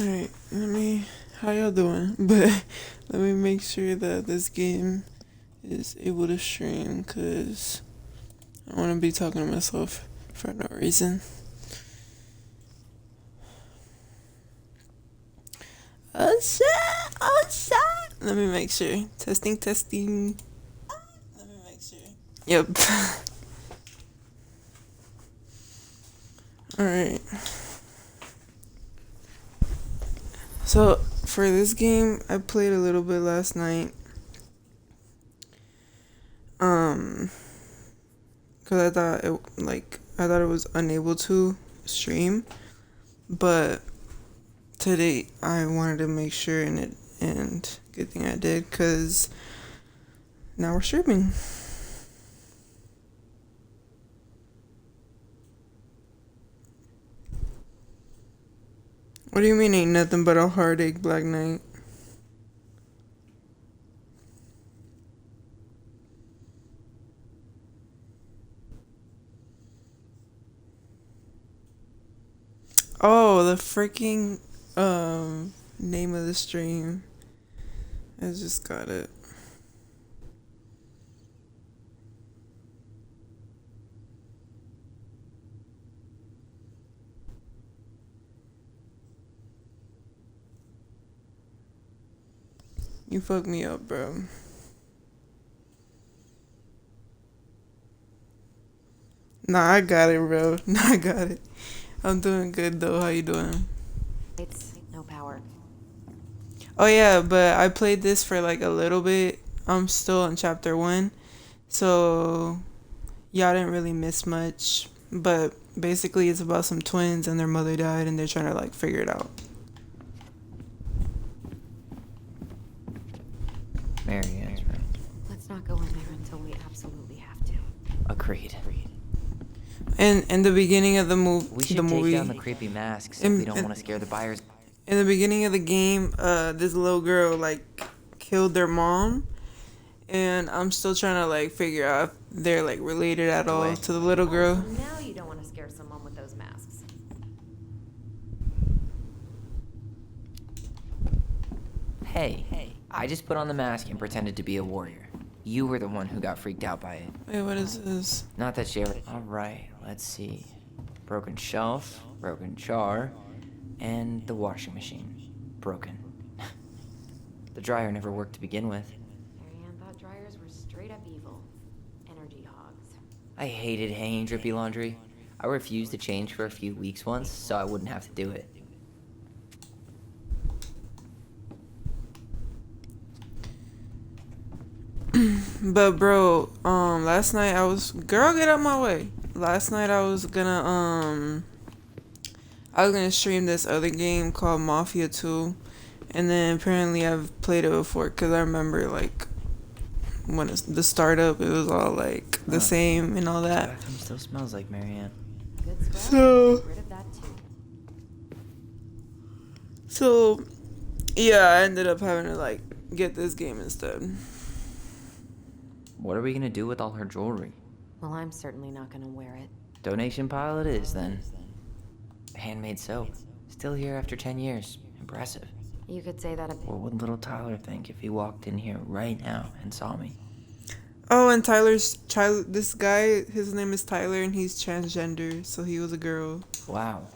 Alright, how y'all doing? But let me make sure that this game is able to stream, because I don't want to be talking to myself for no reason. Oh shit! Oh shit! Let me make sure. Testing. Let me make sure. Yep. Alright. So, for this game, I played a little bit last night. Cause I thought it was unable to stream, but today I wanted to make sure, and good thing I did, cause now we're streaming. What do you mean ain't nothing but a heartache black night? Oh, the freaking name of the stream. I just got it. You fucked me up, bro. Nah, I got it, bro. Nah, I got it. I'm doing good though. How you doing? It's no power. Oh yeah, but I played this for like a little bit. I'm still on chapter 1. So y'all didn't really miss much. But basically it's about some twins and their mother died and they're trying to like figure it out. Marianne's room. Let's not go in there until we absolutely have to. Agreed. And in the beginning of the We should movie, take down the creepy masks if we don't want to scare the buyers. in the beginning of the game, this little girl like killed their mom, and I'm still trying to like figure out if they're like related at all to the little girl. So now you don't want to scare someone with those masks. Hey, I just put on the mask and pretended to be a warrior. You were the one who got freaked out by it. Wait, what is this? Not that she ever... Alright, let's see. Broken shelf, broken jar, and the washing machine. Broken. The dryer never worked to begin with. Marianne thought dryers were straight up evil. Energy hogs. I hated hanging drippy laundry. I refused to change for a few weeks once, so I wouldn't have to do it. But bro, last night girl, get out my way. Last night I was gonna stream this other game called Mafia 2, and then apparently I've played it before because I remember like when it's the startup, it was all like the same and all The that. bathroom still smells like Marianne. Good scrub. So- Get rid of that too. So yeah, I ended up having to like get this game instead. What are we gonna do with all her jewelry? Well, I'm certainly not gonna wear it. Donation pile it is, then. Handmade soap. Still here after 10 years. Impressive. You could say that What would little Tyler think if he walked in here right now and saw me? Oh, and this guy, his name is Tyler, and he's transgender, so he was a girl. Wow.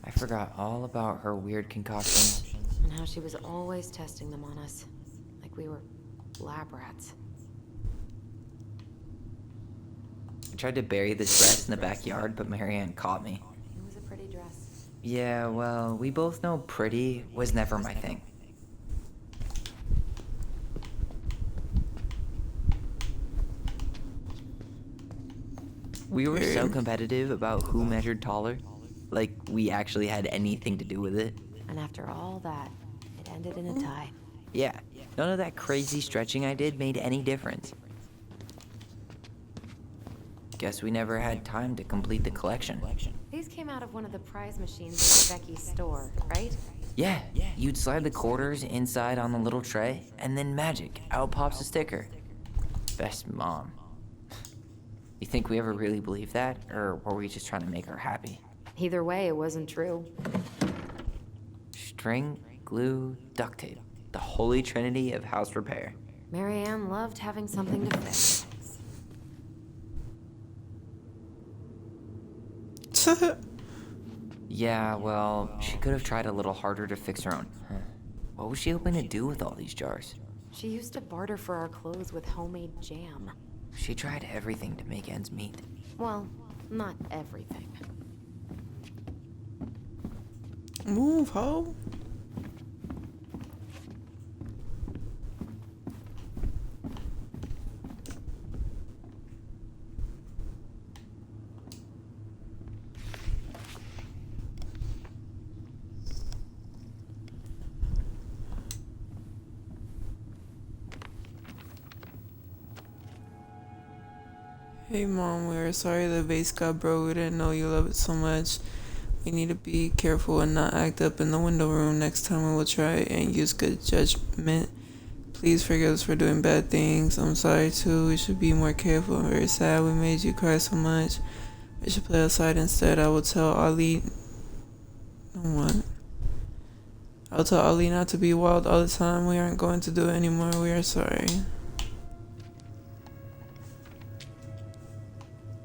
I forgot all about her weird concoctions. and how she was always testing them on us. Like we were lab rats. I tried to bury this dress in the backyard, but Marianne caught me. It was a pretty dress. Yeah, well, we both know pretty was never my thing. We were so competitive about who measured taller. Like, we actually had anything to do with it. And after all that, it ended in a tie. Yeah, none of that crazy stretching I did made any difference. Guess we never had time to complete the collection. These came out of one of the prize machines at Becky's store, right? Yeah, you'd slide the quarters inside on the little tray, and then magic, out pops a sticker. Best mom. You think we ever really believed that, or were we just trying to make her happy? Either way, it wasn't true. String, glue, duct tape. The holy trinity of house repair. Marianne loved having something to fix. Yeah, well, she could have tried a little harder to fix her own. Huh. What was she hoping to do with all these jars? She used to barter for our clothes with homemade jam. She tried everything to make ends meet. Well, not everything. Move, ho. Hey mom, we are sorry the vase got broke. We didn't know you love it so much. We need to be careful and not act up in the window room. Next time we will try and use good judgment. Please forgive us for doing bad things. I'm sorry too. We should be more careful. I'm very sad we made you cry so much. We should play outside instead. I will tell Ali. What? I'll tell Ali not to be wild all the time. We aren't going to do it anymore. We are sorry.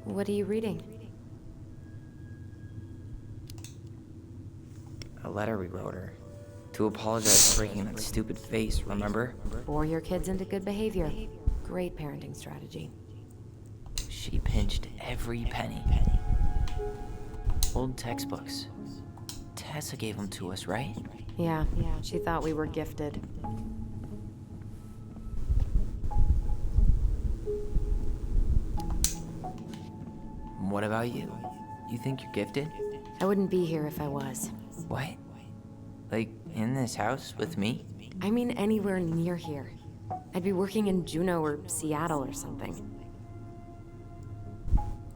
What are you reading? A letter we wrote her. To apologize for breaking that stupid vase, remember? Bore your kids into good behavior. Great parenting strategy. She pinched every penny. Old textbooks. Tessa gave them to us, right? Yeah, she thought we were gifted. What about you? You think you're gifted? I wouldn't be here if I was. What? Like, in this house with me? I mean anywhere near here. I'd be working in Juneau or Seattle or something.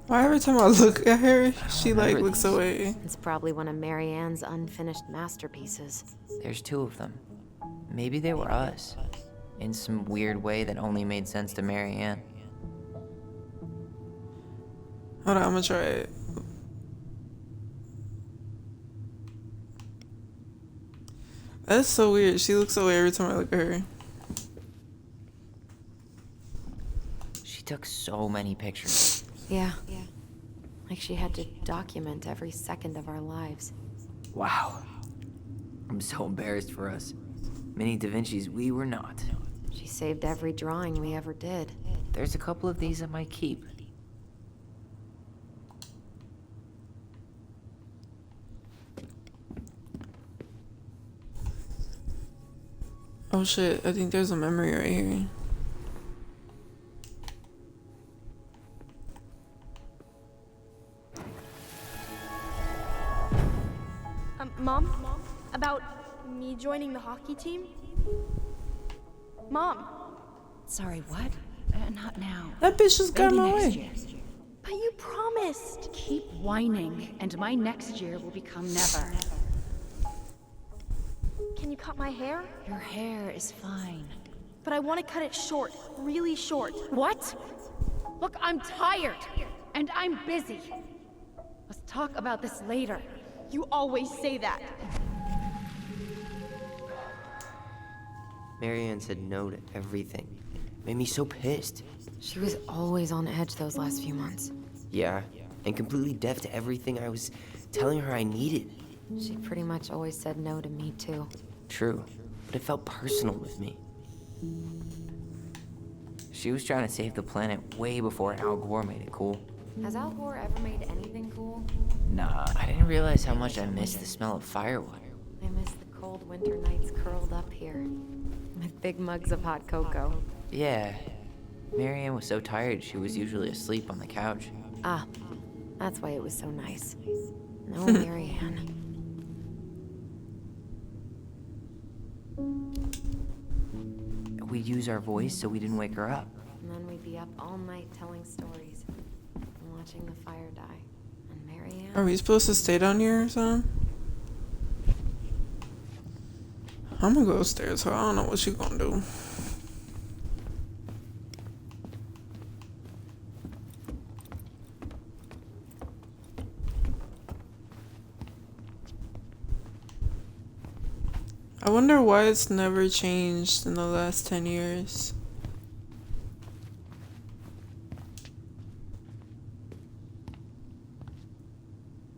Why every time I look at her, she like remember looks these. away? It's probably one of Marianne's unfinished masterpieces. There's 2 of them. Maybe they were us. In some weird way that only made sense to Marianne. Hold on, I'm gonna try it. That's so weird. She looks away every time I look at her. She took so many pictures. Yeah. Like she had to document every second of our lives. Wow. I'm so embarrassed for us. Mini Da Vinci's we were not. She saved every drawing we ever did. There's a couple of these I might keep. Oh shit, I think there's a memory right here. Mom? About me joining the hockey team? Mom, Sorry, what? Not now. That bitch just got in Maybe my next way. year. but you promised. Keep whining, and my next year will become never. Can you cut my hair? Your hair is fine. But I want to cut it short, really short. What? Look, I'm tired, and I'm busy. Let's talk about this later. You always say that. Marianne said no to everything. Made me so pissed. She was always on edge those last few months. Yeah, and completely deaf to everything I was telling her I needed. She pretty much always said no to me too. True, but it felt personal with me. She was trying to save the planet way before Al Gore made it cool. Has Al Gore ever made anything cool? Nah, I didn't realize how much I missed the smell of firewood. I miss the cold winter nights curled up here. With big mugs of hot cocoa. Yeah. Marianne was so tired she was usually asleep on the couch. Ah, that's why it was so nice. No Marianne. We'd use our voice so we didn't wake her up. And then we'd be up all night telling stories and watching the fire die. And Marianne? Are we supposed to stay down here or something? I'm gonna go upstairs, so I don't know what she gonna do. I wonder why it's never changed in the last 10 years.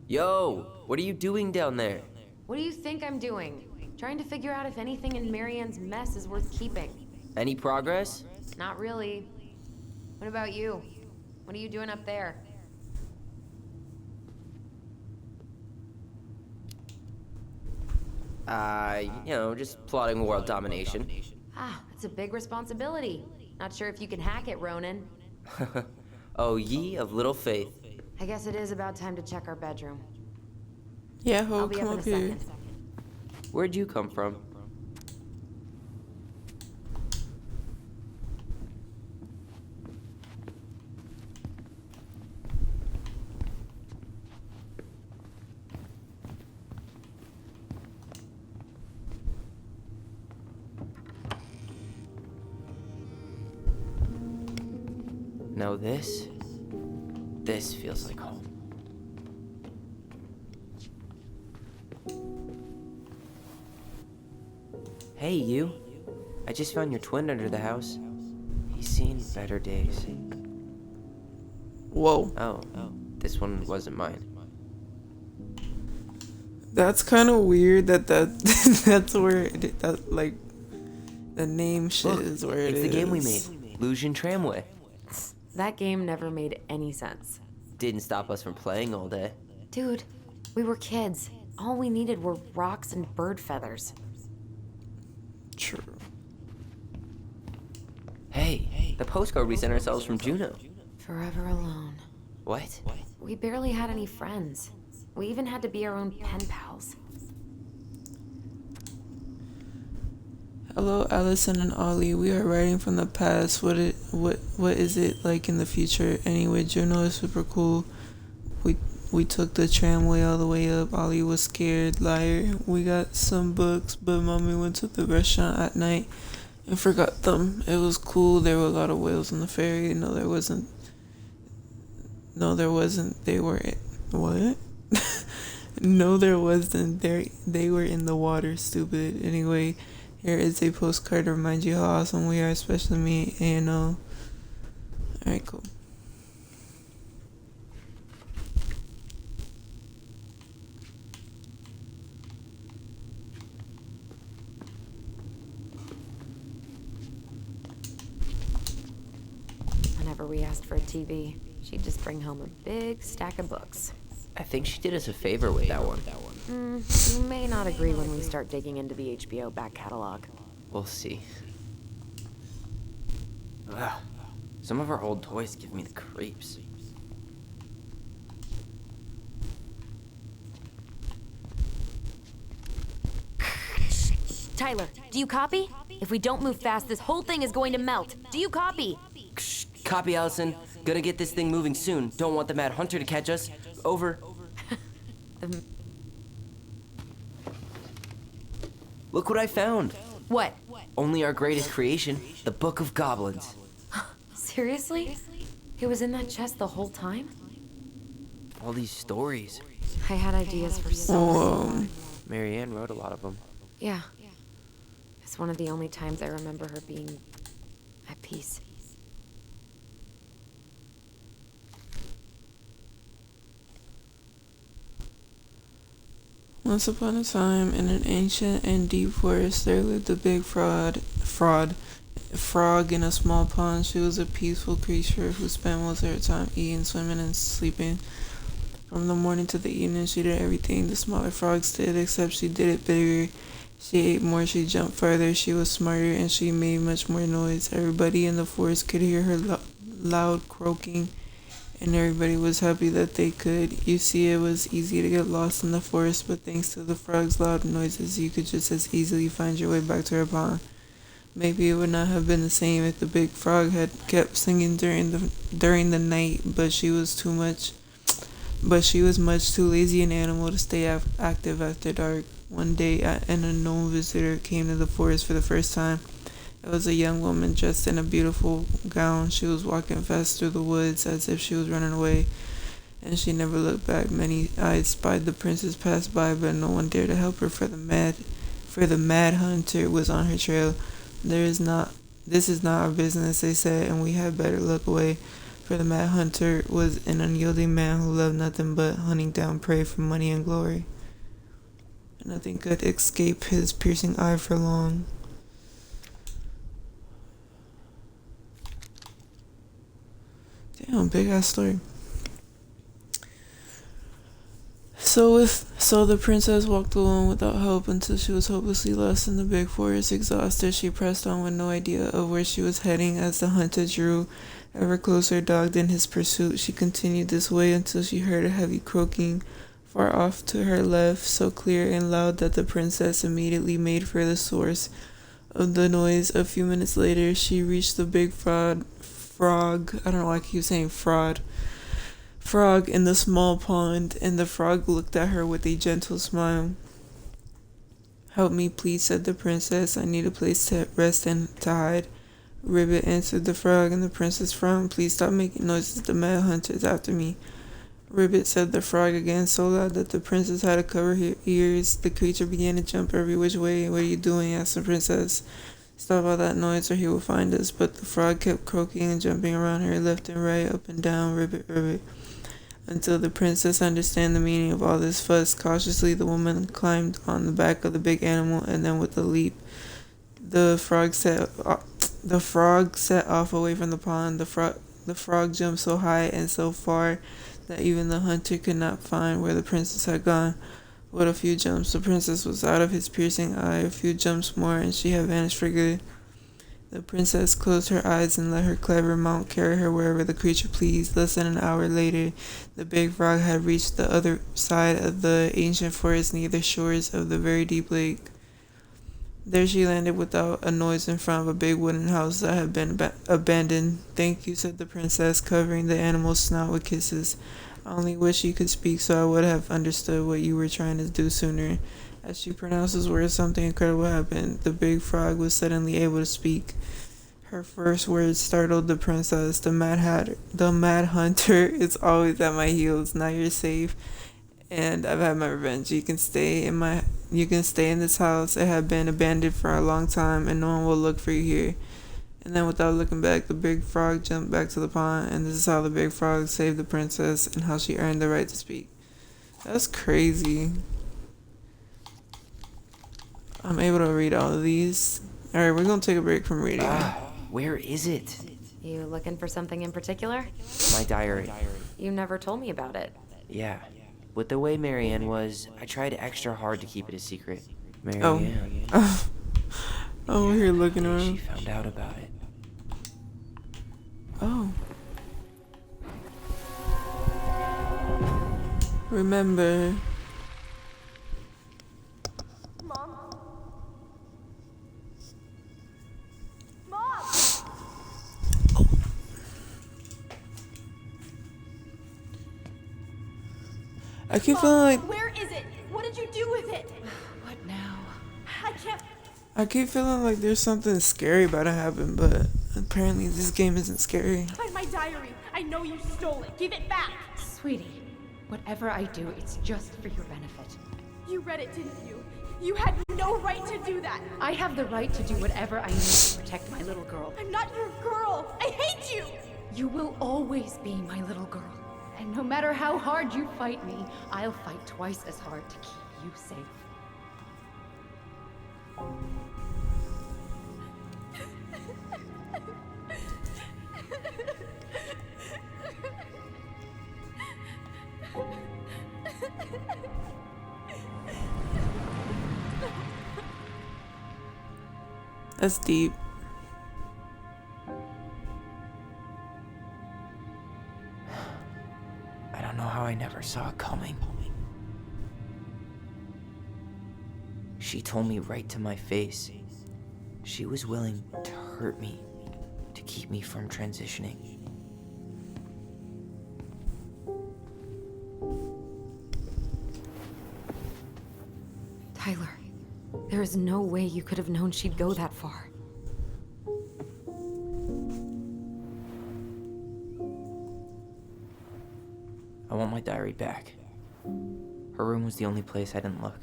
Yo, what are you doing down there? What do you think I'm doing? Trying to figure out if anything in Marianne's mess is worth keeping. Any progress? Not really. What about you? What are you doing up there? Just plotting world domination. Ah, it's a big responsibility. Not sure if you can hack it, Ronan. Oh, ye of little faith. I guess it is about time to check our bedroom. Yeah, I'll ho, be come up in a up here. second. Where'd you come from? Now this feels like home. Hey, you. I just found your twin under the house. He's seen better days. Whoa. Oh, this one wasn't mine. That's kind of weird that that's where that like the name shit Look, is where it is. it's the game we made, Lusion Tramway. That game never made any sense. Didn't stop us from playing all day. Dude, we were kids. All we needed were rocks and bird feathers. True. Hey, the postcard we sent ourselves from Juno. Forever alone. What? We barely had any friends. We even had to be our own pen pals. Hello, Allison and Ollie. We are writing from the past. What is it like in the future? Anyway, Juno is super cool. We took the tramway all the way up. Ollie was scared. Liar. We got some books, but Mommy went to the restaurant at night and forgot them. It was cool. There were a lot of whales on the ferry. No, there wasn't. They were what? No, there wasn't. They were in the water. Stupid. Anyway. Here is a postcard to remind you how awesome we are, especially me and Alright, cool. Whenever we asked for a TV, she'd just bring home a big stack of books. I think she did us a favor with that one. You may not agree when we start digging into the HBO back catalog. We'll see. Ugh. Some of our old toys give me the creeps. Tyler, do you copy? If we don't move fast, this whole thing is going to melt. Do you copy? Copy, Allison. Gonna get this thing moving soon. Don't want the Mad Hunter to catch us. Over. Look what I found. What? Only our greatest creation, the Book of Goblins. Seriously? It was in that chest the whole time? All these stories. I had ideas for so long. Marianne wrote a lot of them. Yeah. It's one of the only times I remember her being at peace. Once upon a time, in an ancient and deep forest, there lived a big frog in a small pond. She was a peaceful creature who spent most of her time eating, swimming, and sleeping. From the morning to the evening, she did everything the smaller frogs did, except she did it bigger. She ate more, she jumped farther, she was smarter, and she made much more noise. Everybody in the forest could hear her loud croaking, and everybody was happy that they could. You see, it was easy to get lost in the forest, but thanks to the frog's loud noises, you could just as easily find your way back to her pond. Maybe it would not have been the same if the big frog had kept singing during the night, but she was much too lazy an animal to stay active after dark. One day, an unknown visitor came to the forest for the first time. It was a young woman dressed in a beautiful gown. She was walking fast through the woods as if she was running away, and she never looked back. Many eyes spied the princess pass by, but no one dared to help her, for for the Mad Hunter was on her trail. This is not our business, they said, and we had better look away. For the Mad Hunter was an unyielding man who loved nothing but hunting down prey for money and glory. Nothing could escape his piercing eye for long. Damn, big ass story. So the princess walked alone without help until she was hopelessly lost in the big forest. Exhausted, she pressed on with no idea of where she was heading. As the hunter drew ever closer, dogged in his pursuit, she continued this way until she heard a heavy croaking far off to her left, so clear and loud that the princess immediately made for the source of the noise. A few minutes later, she reached the big frog. I don't know why I keep saying frog in the small pond, and the frog looked at her with a gentle smile. "Help me, please," said the princess. "I need a place to rest and to hide." "Ribbit," answered the frog, and the princess frowned. "Please stop making noises. The Mad Hunter is after me." "Ribbit," said the frog again, so loud that the princess had to cover her ears. The creature began to jump every which way. "What are you doing?" asked the princess. "Stop all that noise or he will find us." But the frog kept croaking and jumping around her left and right, up and down, ribbit, ribbit, until the princess understood the meaning of all this fuss. Cautiously, the woman climbed on the back of the big animal, and then with a leap, the frog set off away from the pond. The frog jumped so high and so far that even the hunter could not find where the princess had gone. With a few jumps, the princess was out of his piercing eye. A few jumps more, and she had vanished for good. The princess closed her eyes and let her clever mount carry her wherever the creature pleased. Less than an hour later, the big frog had reached the other side of the ancient forest near the shores of the very deep lake. There she landed without a noise in front of a big wooden house that had been abandoned. "Thank you," said the princess, covering the animal's snout with kisses. "I only wish you could speak so I would have understood what you were trying to do sooner." As she pronounced those words, something incredible happened. The big frog was suddenly able to speak. Her first words startled the princess. The Mad Hunter is always at my heels. Now you're safe, and I've had my revenge. You can stay in this house. It had been abandoned for a long time, and no one will look for you here." And then, without looking back, the big frog jumped back to the pond, and this is how the big frog saved the princess and how she earned the right to speak. That's crazy. I'm able to read all of these. Alright, we're gonna take a break from reading. Where is it? You looking for something in particular? My diary. You never told me about it. Yeah. With the way Marianne was, I tried extra hard to keep it a secret. Marianne. Oh, we're here looking She around. found out about it. Oh. Remember. Mom? Mom! I keep feeling like Where is it? What did you do with it? What now? I can't there's something scary about to happen, but apparently this game isn't scary. find my diary. I know you stole it. Give it back. Sweetie, whatever I do, it's just for your benefit. You read it, didn't you? You had no right to do that. I have the right to do whatever I need to protect my little girl. I'm not your girl. I hate you. You will always be my little girl. And no matter how hard you fight me, I'll fight twice as hard to keep you safe. That's deep. I don't know how I never saw it coming. She told me right to my face. She was willing to hurt me, to keep me from transitioning. Tyler, there is no way you could have known she'd go that far. I want my diary back. Her room was the only place I didn't look.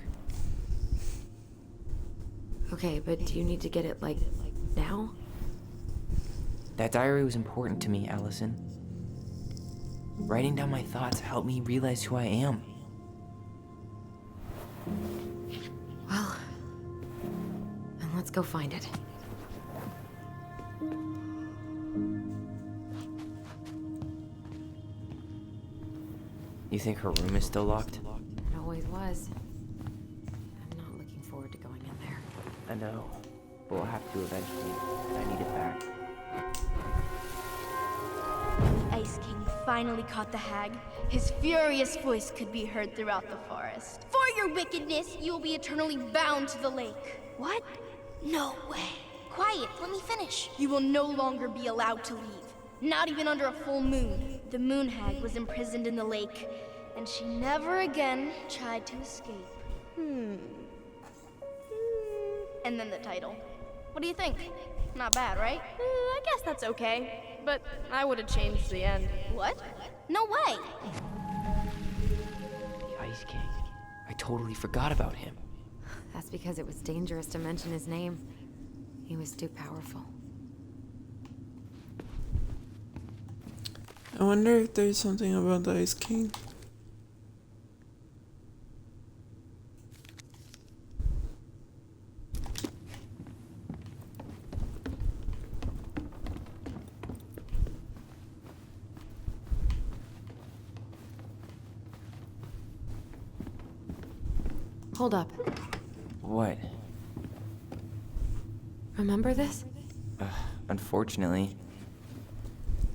Okay, but do you need to get it, like, now? That diary was important to me, Allison. Writing down my thoughts helped me realize who I am. Well, then let's go find it. You think her room is still locked? It always was. I'm not looking forward to going in there. I know, but we'll have to eventually. I need it back. The Ice King finally caught the hag. His furious voice could be heard throughout the forest. For your wickedness, you will be eternally bound to the lake. What? No way. Quiet, let me finish. You will no longer be allowed to leave. Not even under a full moon. The moon hag was imprisoned in the lake, and she never again tried to escape. And then the title. What do you think? Not bad, right? I guess that's okay. But I would have changed the end. What? No way! The Ice King. I totally forgot about him. That's because it was dangerous to mention his name. He was too powerful. I wonder if there's something about the Ice King. Hold up. What? Remember this? Unfortunately.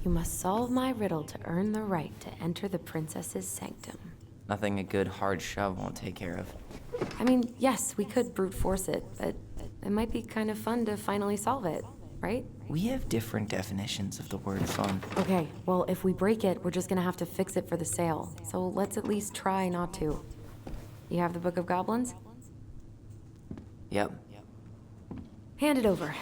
You must solve my riddle to earn the right to enter the princess's sanctum. Nothing a good hard shove won't take care of. I mean, yes, we could brute force it, but it might be kind of fun to finally solve it, right? We have different definitions of the word fun. Okay, well, if we break it, we're just gonna have to fix it for the sale. So let's at least try not to. You have the Book of Goblins? Yep. Hand it over.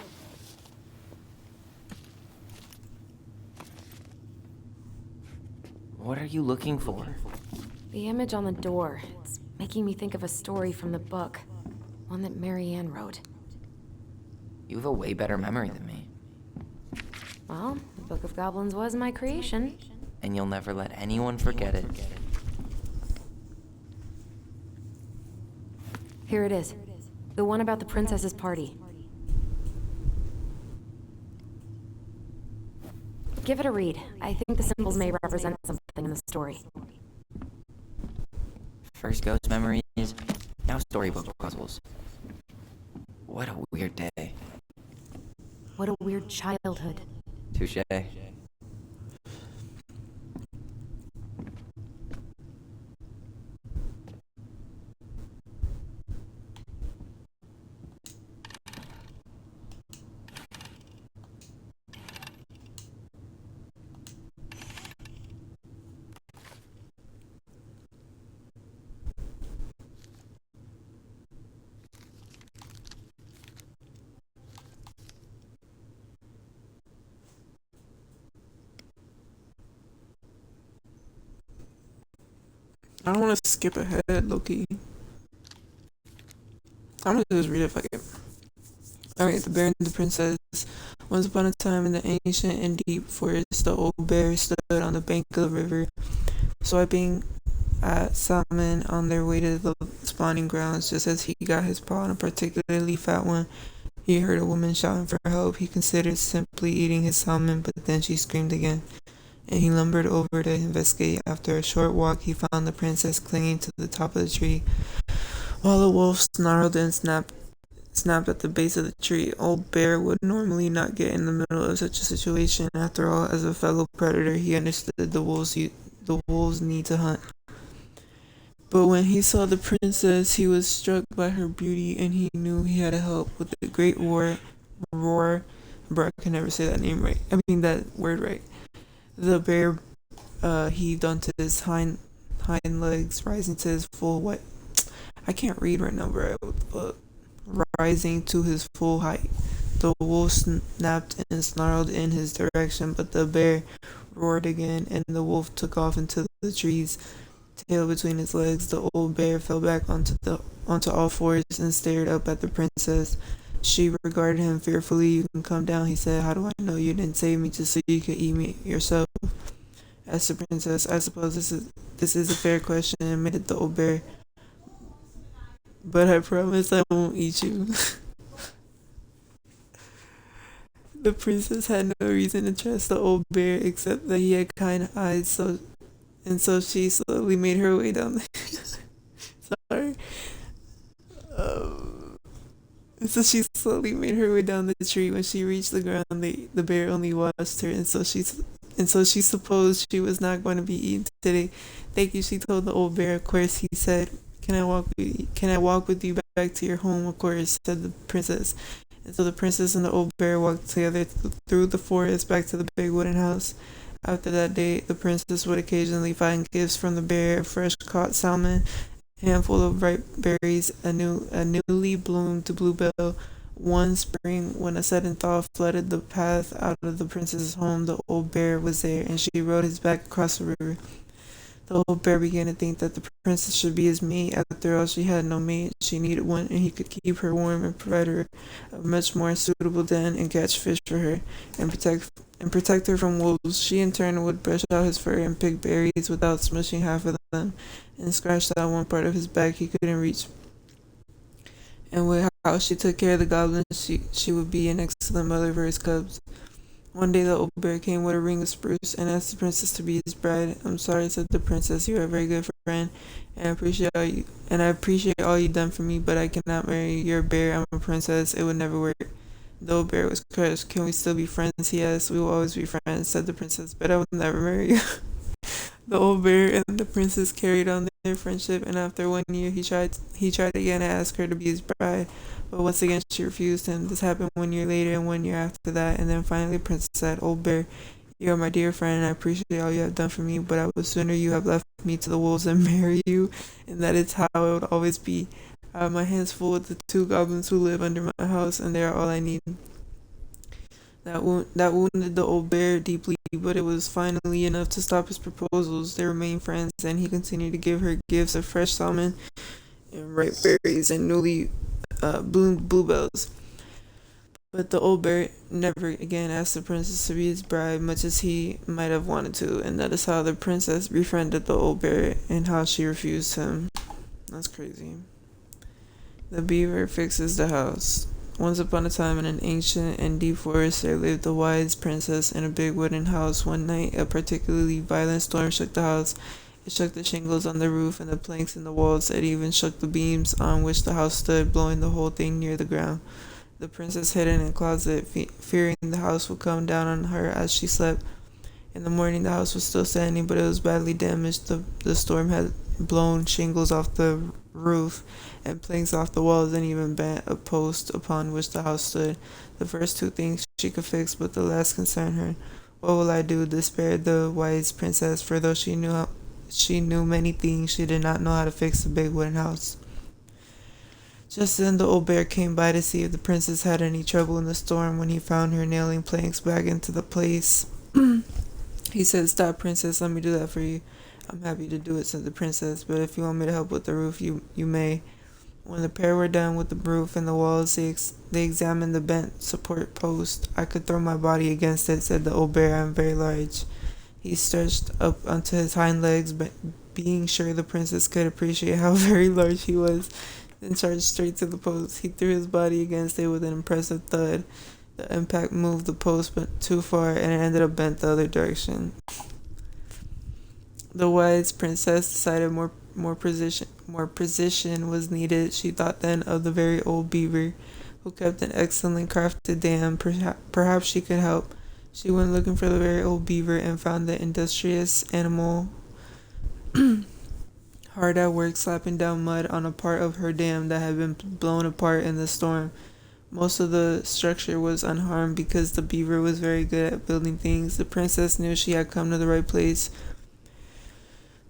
What are you looking for? The image on the door. It's making me think of a story from the book. One that Marianne wrote. You have a way better memory than me. Well, the Book of Goblins was my creation. And you'll never let anyone forget it. Here it is. The one about the princess's party. Give it a read. I think the symbols may represent something in the story. First ghost memories, now storybook puzzles. What a weird day. What a weird childhood. Touche. I don't want to skip ahead, Loki. I'm gonna just read it if I can. Alright, the bear and the princess. Once upon a time in the ancient and deep forest, the old bear stood on the bank of the river, swiping at salmon on their way to the spawning grounds. Just as he got his paw on a particularly fat one, he heard a woman shouting for help. He considered simply eating his salmon, but then she screamed again, and he lumbered over to investigate. After a short walk, he found the princess clinging to the top of the tree, while the wolf snarled and snapped at the base of the tree. Old Bear would normally not get in the middle of such a situation. After all, as a fellow predator, he understood the wolves need to hunt. But when he saw the princess, he was struck by her beauty, and he knew he had to help. With a great roar, bro, I can never say that name right. I mean that word right. The bear heaved onto his hind legs, rising to his full weight. I can't read right now, bro. Rising to his full height. The wolf snapped and snarled in his direction, but the bear roared again, and the wolf took off into the trees, tail between his legs. The old bear fell back onto the onto all fours and stared up at the princess. She regarded him fearfully. "You can come down," he said. "How do I know you didn't save me just so you could eat me yourself?" asked the princess. "I suppose this is a fair question," admitted the old bear. "But I promise I won't eat you." The princess had no reason to trust the old bear except that he had kind eyes, so she slowly made her way down the sorry. So she slowly made her way down the tree. When she reached the ground, the bear only watched her, and so she supposed she was not going to be eaten today. "Thank you," she told the old bear. "Of course," he said. Can I walk with you back to your home?" "Of course," said the princess. And so the princess and the old bear walked together through the forest back to the big wooden house. After that day, the princess would occasionally find gifts from the bear: fresh caught salmon, a handful of ripe berries, a newly bloomed bluebell. One spring, when a sudden thaw flooded the path out of the princess's home, the old bear was there, and she rode his back across the river. The old bear began to think that the princess should be his mate. After all, she had no mate. She needed one, and he could keep her warm and provide her a much more suitable den and catch fish for her and protect her from wolves. She in turn would brush out his fur and pick berries without smushing half of them, and scratch out one part of his back he couldn't reach. And with how she took care of the goblins, she would be an excellent mother for his cubs. One day the old bear came with a ring of spruce and asked the princess to be his bride. "I'm sorry," said the princess. "You are a very good friend, and I appreciate all you've done for me, but I cannot marry you. You're a bear, I'm a princess. It would never work." The old bear was crushed. "Can we still be friends?" he asked. "We will always be friends," said the princess, "but I will never marry you." The old bear and the princess carried on their friendship, and after 1 year he tried again to ask her to be his bride, but once again she refused him. This happened 1 year later and 1 year after that, and then finally the princess said, "Old bear, you are my dear friend, and I appreciate all you have done for me, but I would sooner you have left me to the wolves than marry you, and that is how it would always be. I have my hands full with the 2 goblins who live under my house, and they are all I need." That wounded the old bear deeply, but it was finally enough to stop his proposals. They remained friends, and he continued to give her gifts of fresh salmon and ripe berries and newly bloomed bluebells. But the old bear never again asked the princess to be his bride, much as he might have wanted to, and that is how the princess befriended the old bear and how she refused him. That's crazy. The beaver fixes the house. Once upon a time, in an ancient and deep forest, there lived a wise princess in a big wooden house. One night, a particularly violent storm shook the house. It shook the shingles on the roof and the planks in the walls. It even shook the beams on which the house stood, blowing the whole thing near the ground. The princess hid in a closet, fearing the house would come down on her as she slept. In the morning, the house was still standing, but it was badly damaged. The storm had blown shingles off the roof and planks off the walls, and even bent a post upon which the house stood. The first 2 things she could fix, but the last concerned her. "What will I do?" despaired the wise princess, for though she knew many things, she did not know how to fix the big wooden house. Just then the old bear came by to see if the princess had any trouble in the storm. When he found her nailing planks back into the place, he said, "Stop, princess, let me do that for you." "I'm happy to do it," said the princess, "but if you want me to help with the roof, you may." When the pair were done with the roof and the walls, they examined the bent support post. "I could throw my body against it," said the old bear. "I am very large." He stretched up onto his hind legs, but being sure the princess could appreciate how very large he was, then charged straight to the post. He threw his body against it with an impressive thud. The impact moved the post but too far, and it ended up bent the other direction. The wise princess decided more precision was needed. She thought then of the very old beaver, who kept an excellent crafted dam. Perhaps she could help. She went looking for the very old beaver and found the industrious animal hard at work slapping down mud on a part of her dam that had been blown apart in the storm. Most of the structure was unharmed because the beaver was very good at building things. The princess knew she had come to the right place.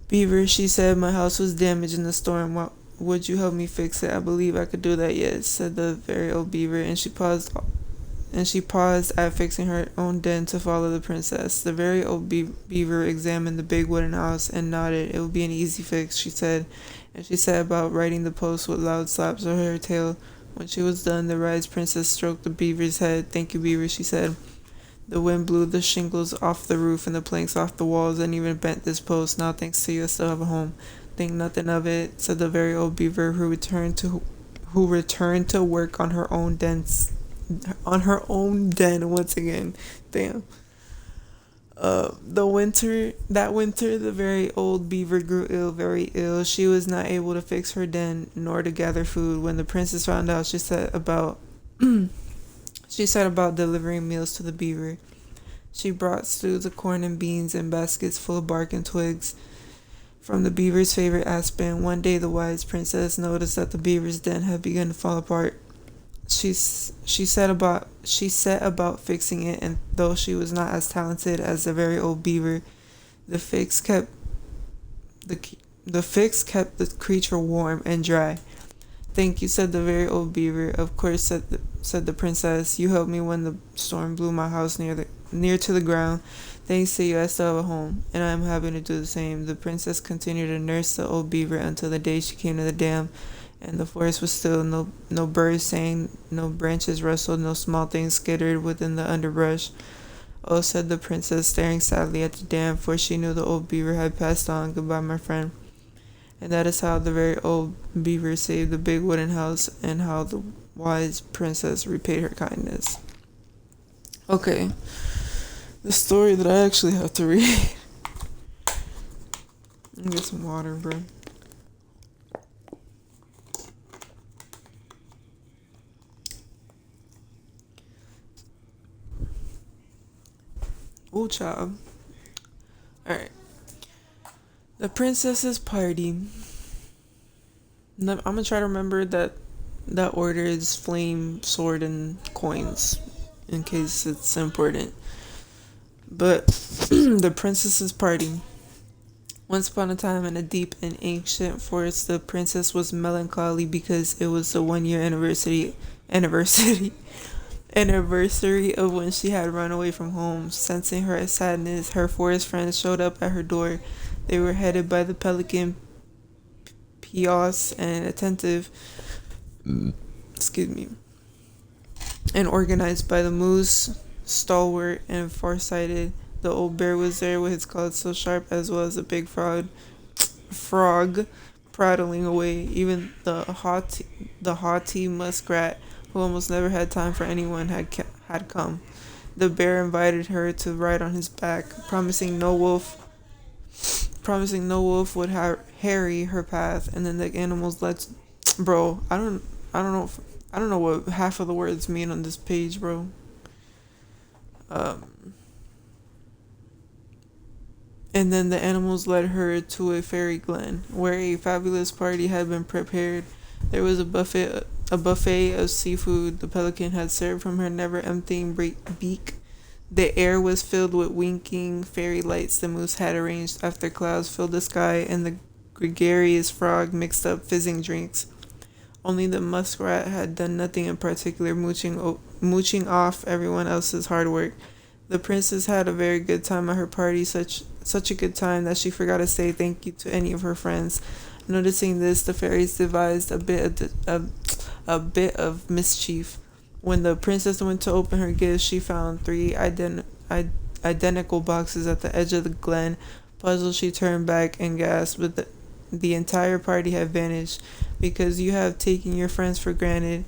"Beaver," she said, "my house was damaged in the storm. Would you help me fix it?" "I believe I could do that yet," said the very old beaver, and she paused at fixing her own den to follow the princess. The very old beaver examined the big wooden house and nodded. "It will be an easy fix," she said, and she set about writing the post with loud slaps of her tail. When she was done, the wise princess stroked the beaver's head. "Thank you, beaver," she said. "The wind blew the shingles off the roof and the planks off the walls and even bent this post. Now, thanks to you, I still have a home." "Think nothing of it," said the very old beaver, who returned to work on her own den once again. Damn. That winter, the very old beaver grew ill, very ill. She was not able to fix her den nor to gather food. When the princess found out, she set about delivering meals to the beaver. She brought stews of corn and beans and baskets full of bark and twigs from the beaver's favorite aspen. One day, the wise princess noticed that the beaver's den had begun to fall apart. She set about fixing it, and though she was not as talented as the very old beaver, the fix kept the creature warm and dry. "Thank you," said the very old beaver. "Of course," said the princess. "You helped me when the storm blew my house near to the ground. Thanks to you, I still have a home, and I am happy to do the same." The princess continued to nurse the old beaver until the day she came to the dam, and the forest was still. No birds sang, no branches rustled, no small things skittered within the underbrush. "Oh," said the princess, staring sadly at the dam, for she knew the old beaver had passed on. "Goodbye, my friend." And that is how the very old beaver saved the big wooden house, and how the wise princess repaid her kindness. Okay, the story that I actually have to read. Let me get some water, bro. Ooh, child. Alright. The princess's party. I'm gonna try to remember that order is flame, sword, and coins, in case it's important. But the princess's party. Once upon a time, in a deep and ancient forest, the princess was melancholy because it was the 1 year anniversary of when she had run away from home. Sensing her sadness, her forest friends showed up at her door. They were headed by the pelican, pious and attentive, and organized by the moose, stalwart and farsighted. The old bear was there with his claws so sharp, as well as a big frog prattling away. Even the haughty muskrat, who almost never had time for anyone, had come. The bear invited her to ride on his back, promising no wolf would harry her path. And then the animals bro, I don't know what half of the words mean on this page, bro. And then the animals led her to a fairy glen, where a fabulous party had been prepared. There was a buffet of seafood the pelican had served from her never-emptying beak. The air was filled with winking fairy lights the moose had arranged after clouds filled the sky, and the gregarious frog mixed up fizzing drinks. Only the muskrat had done nothing in particular, mooching off everyone else's hard work. The princess had a very good time at her party, such a good time that she forgot to say thank you to any of her friends. Noticing this, the fairies devised a bit of mischief. When the princess went to open her gifts, she found 3 identical boxes at the edge of the glen. Puzzled, she turned back and gasped, but the entire party had vanished. "Because you have taken your friends for granted,"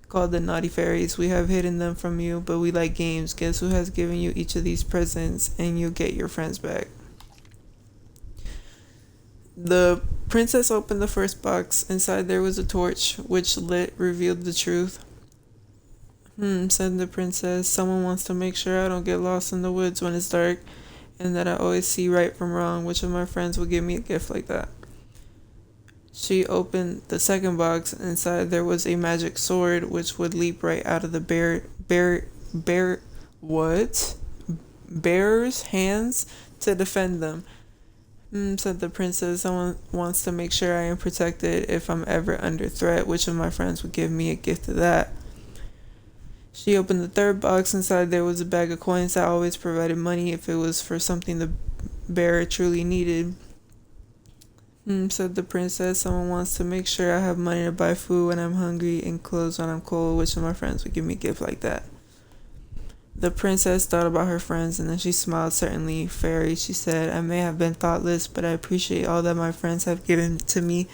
called the naughty fairies. "We have hidden them from you, but we like games. Guess who has given you each of these presents, and you'll get your friends back." The princess opened the first box. Inside there was a torch, which lit revealed the truth. Said the princess. "Someone wants to make sure I don't get lost in the woods when it's dark, and that I always see right from wrong. Which of my friends would give me a gift like that?" She opened the second box. Inside there was a magic sword, which would leap right out of the bear's hands to defend them. Said the princess. "Someone wants to make sure I am protected if I'm ever under threat. Which of my friends would give me a gift of that?" She opened the third box. Inside there was a bag of coins that always provided money if it was for something the bear truly needed. Said the princess. Someone wants to make sure I have money to buy food when I'm hungry and clothes when I'm cold. Which of my friends would give me a gift like that? The princess thought about her friends and then she smiled. Certainly, fairy, she said. I may have been thoughtless, but I appreciate all that my friends have given to me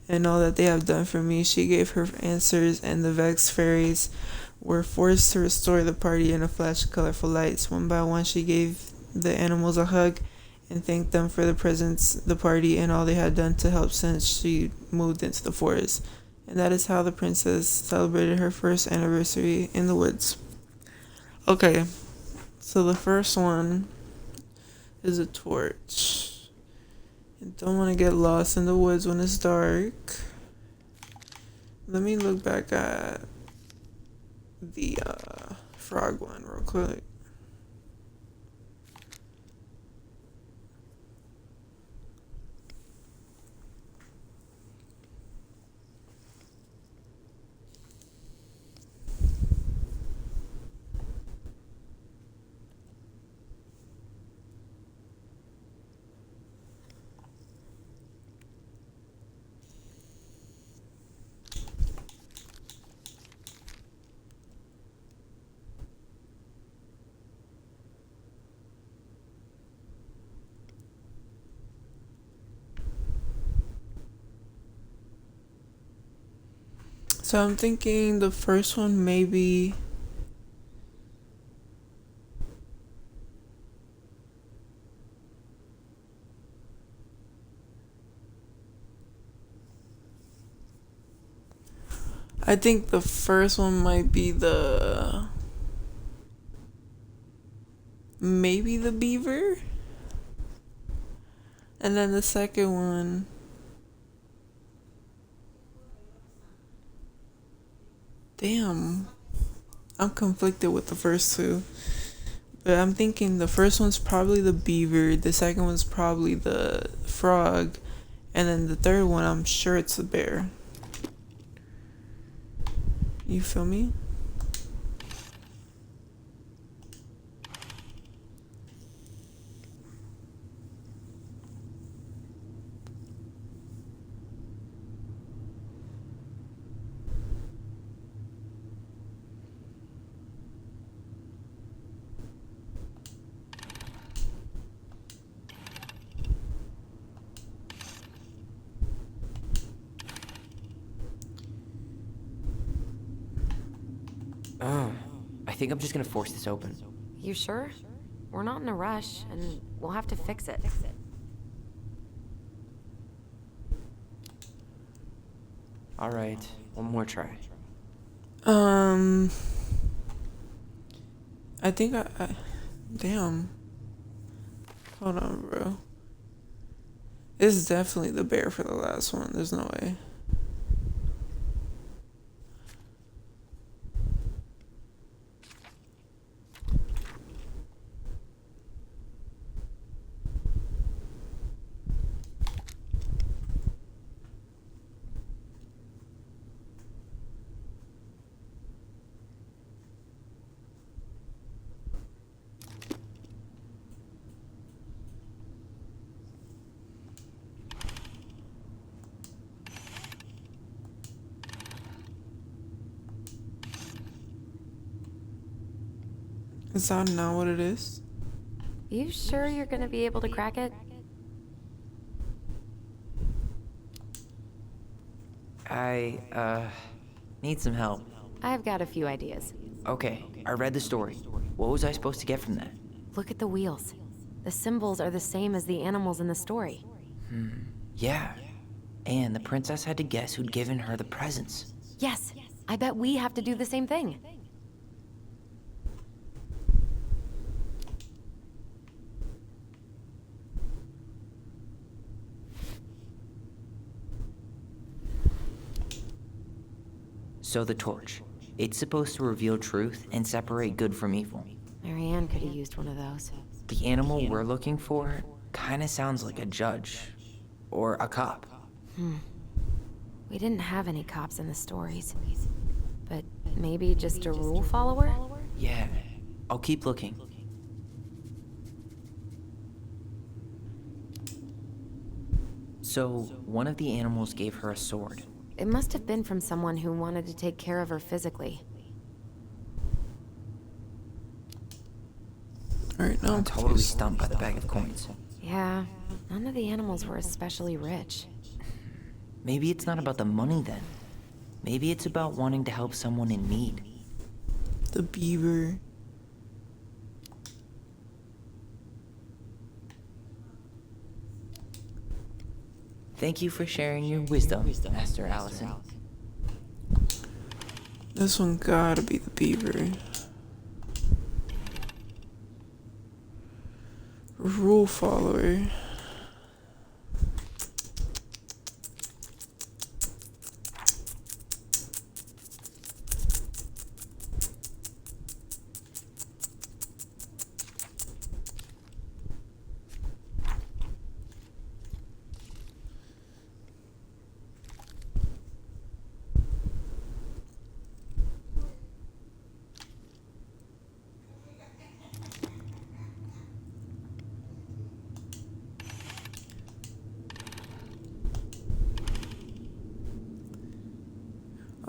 and all that they have done for me. She gave her answers, and the vexed fairies were forced to restore the party in a flash of colorful lights. One by one, she gave the animals a hug and thanked them for the presents, the party, and all they had done to help since she moved into the forest. And that is how the princess celebrated her first anniversary in the woods. Okay, so the first one is a torch. You don't want to get lost in the woods when it's dark. Let me look back at the frog one real quick. So I'm thinking the first one maybe I think the first one might be maybe the beaver. And then the second one, damn, I'm conflicted with the first two. But I'm thinking the first one's probably the beaver, the second one's probably the frog, and then the third one, I'm sure it's the bear. You feel me? I think I'm just gonna force this open. You sure? We're not in a rush, and we'll have to fix it. Alright, one more try. I think I damn. Hold on, bro. It's definitely the bear for the last one. There's no way. Is that not what it is? You sure you're gonna be able to crack it? I need some help. I've got a few ideas. Okay, I read the story. What was I supposed to get from that? Look at the wheels. The symbols are the same as the animals in the story. Yeah. And the princess had to guess who'd given her the presents. Yes, I bet we have to do the same thing. So the torch. It's supposed to reveal truth and separate good from evil. Marianne could have used one of those. The animal we're looking for kinda sounds like a judge. Or a cop. We didn't have any cops in the stories. But maybe just a rule follower? Yeah. I'll keep looking. So, one of the animals gave her a sword. It must have been from someone who wanted to take care of her physically. Alright, now I'm totally stumped by the bag of coins. Yeah, none of the animals were especially rich. Maybe it's not about the money then. Maybe it's about wanting to help someone in need. the beaver. Thank you for sharing your wisdom, Master Allison. This one gotta be the beaver. Rule follower.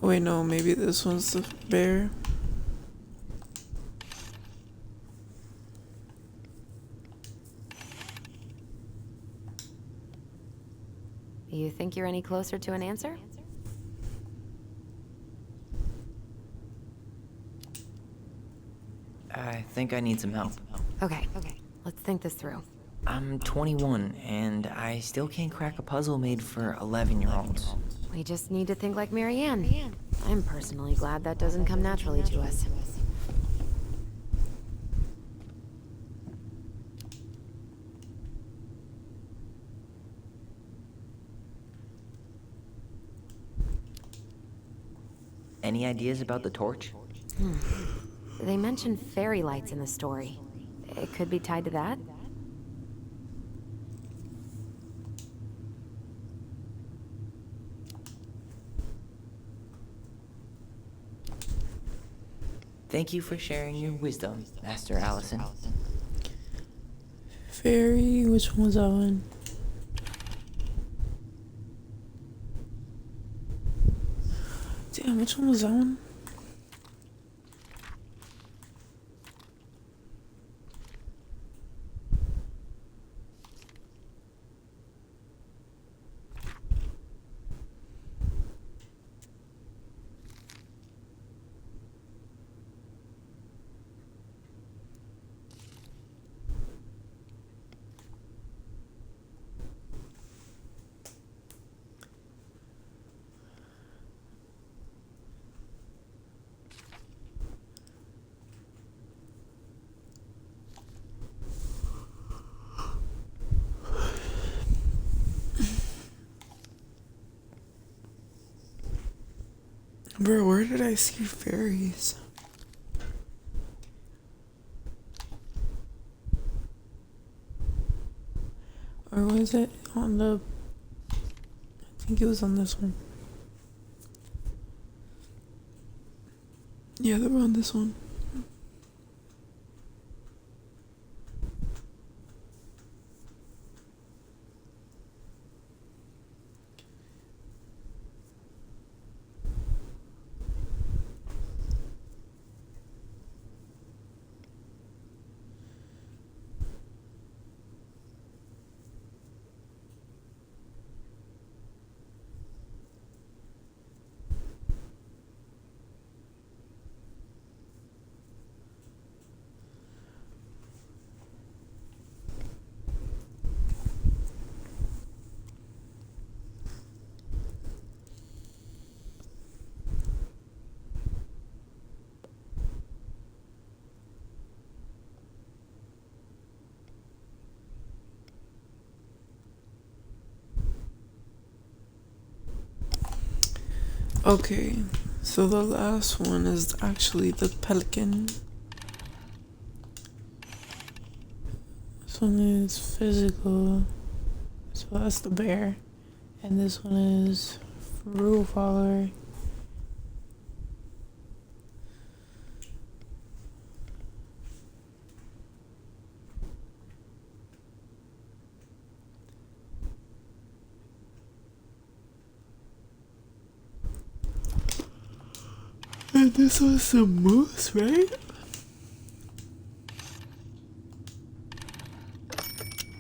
Oh wait, no, maybe this one's the bear. You think you're any closer to an answer? I think I need some help. Okay, let's think this through. I'm 21, and I still can't crack a puzzle made for 11-year-olds. We just need to think like Marianne. I'm personally glad that doesn't come naturally to us. Any ideas about the torch? They mentioned fairy lights in the story. It could be tied to that? Thank you for sharing your wisdom, Master Allison. Fairy, which one was that one? Damn, which one was that one? Bro, where did I see fairies? Or was it on the... I think it was on this one. Yeah, they were on this one. Okay, so the last one is actually the pelican. This one is physical, so that's the bear. And this one is rule follower. And this was some moose, right?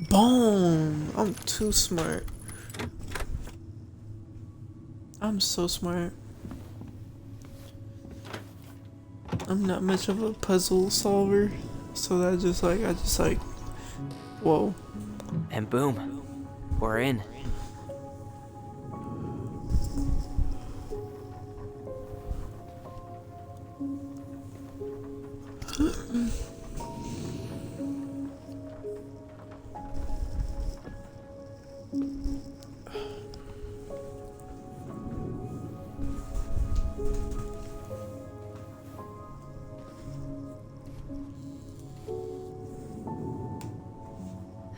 Boom! I'm too smart. I'm so smart. I'm not much of a puzzle solver, so I just like, whoa. And boom, we're in.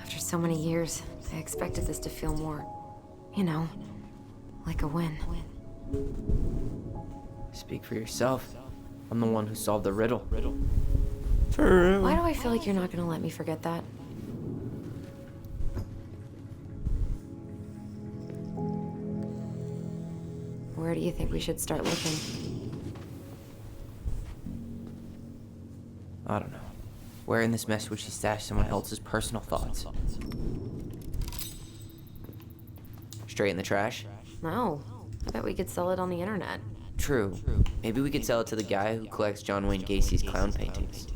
After so many years, I expected this to feel more, you know, like a win. Speak for yourself. I'm the one who solved the riddle. For real. Why do I feel like you're not gonna let me forget that? Where do you think we should start looking? I don't know. Where in this mess would she stash someone else's personal thoughts? Straight in the trash? No. I bet we could sell it on the internet. True. Maybe we could sell it to the guy who collects John Wayne Gacy's clown paintings.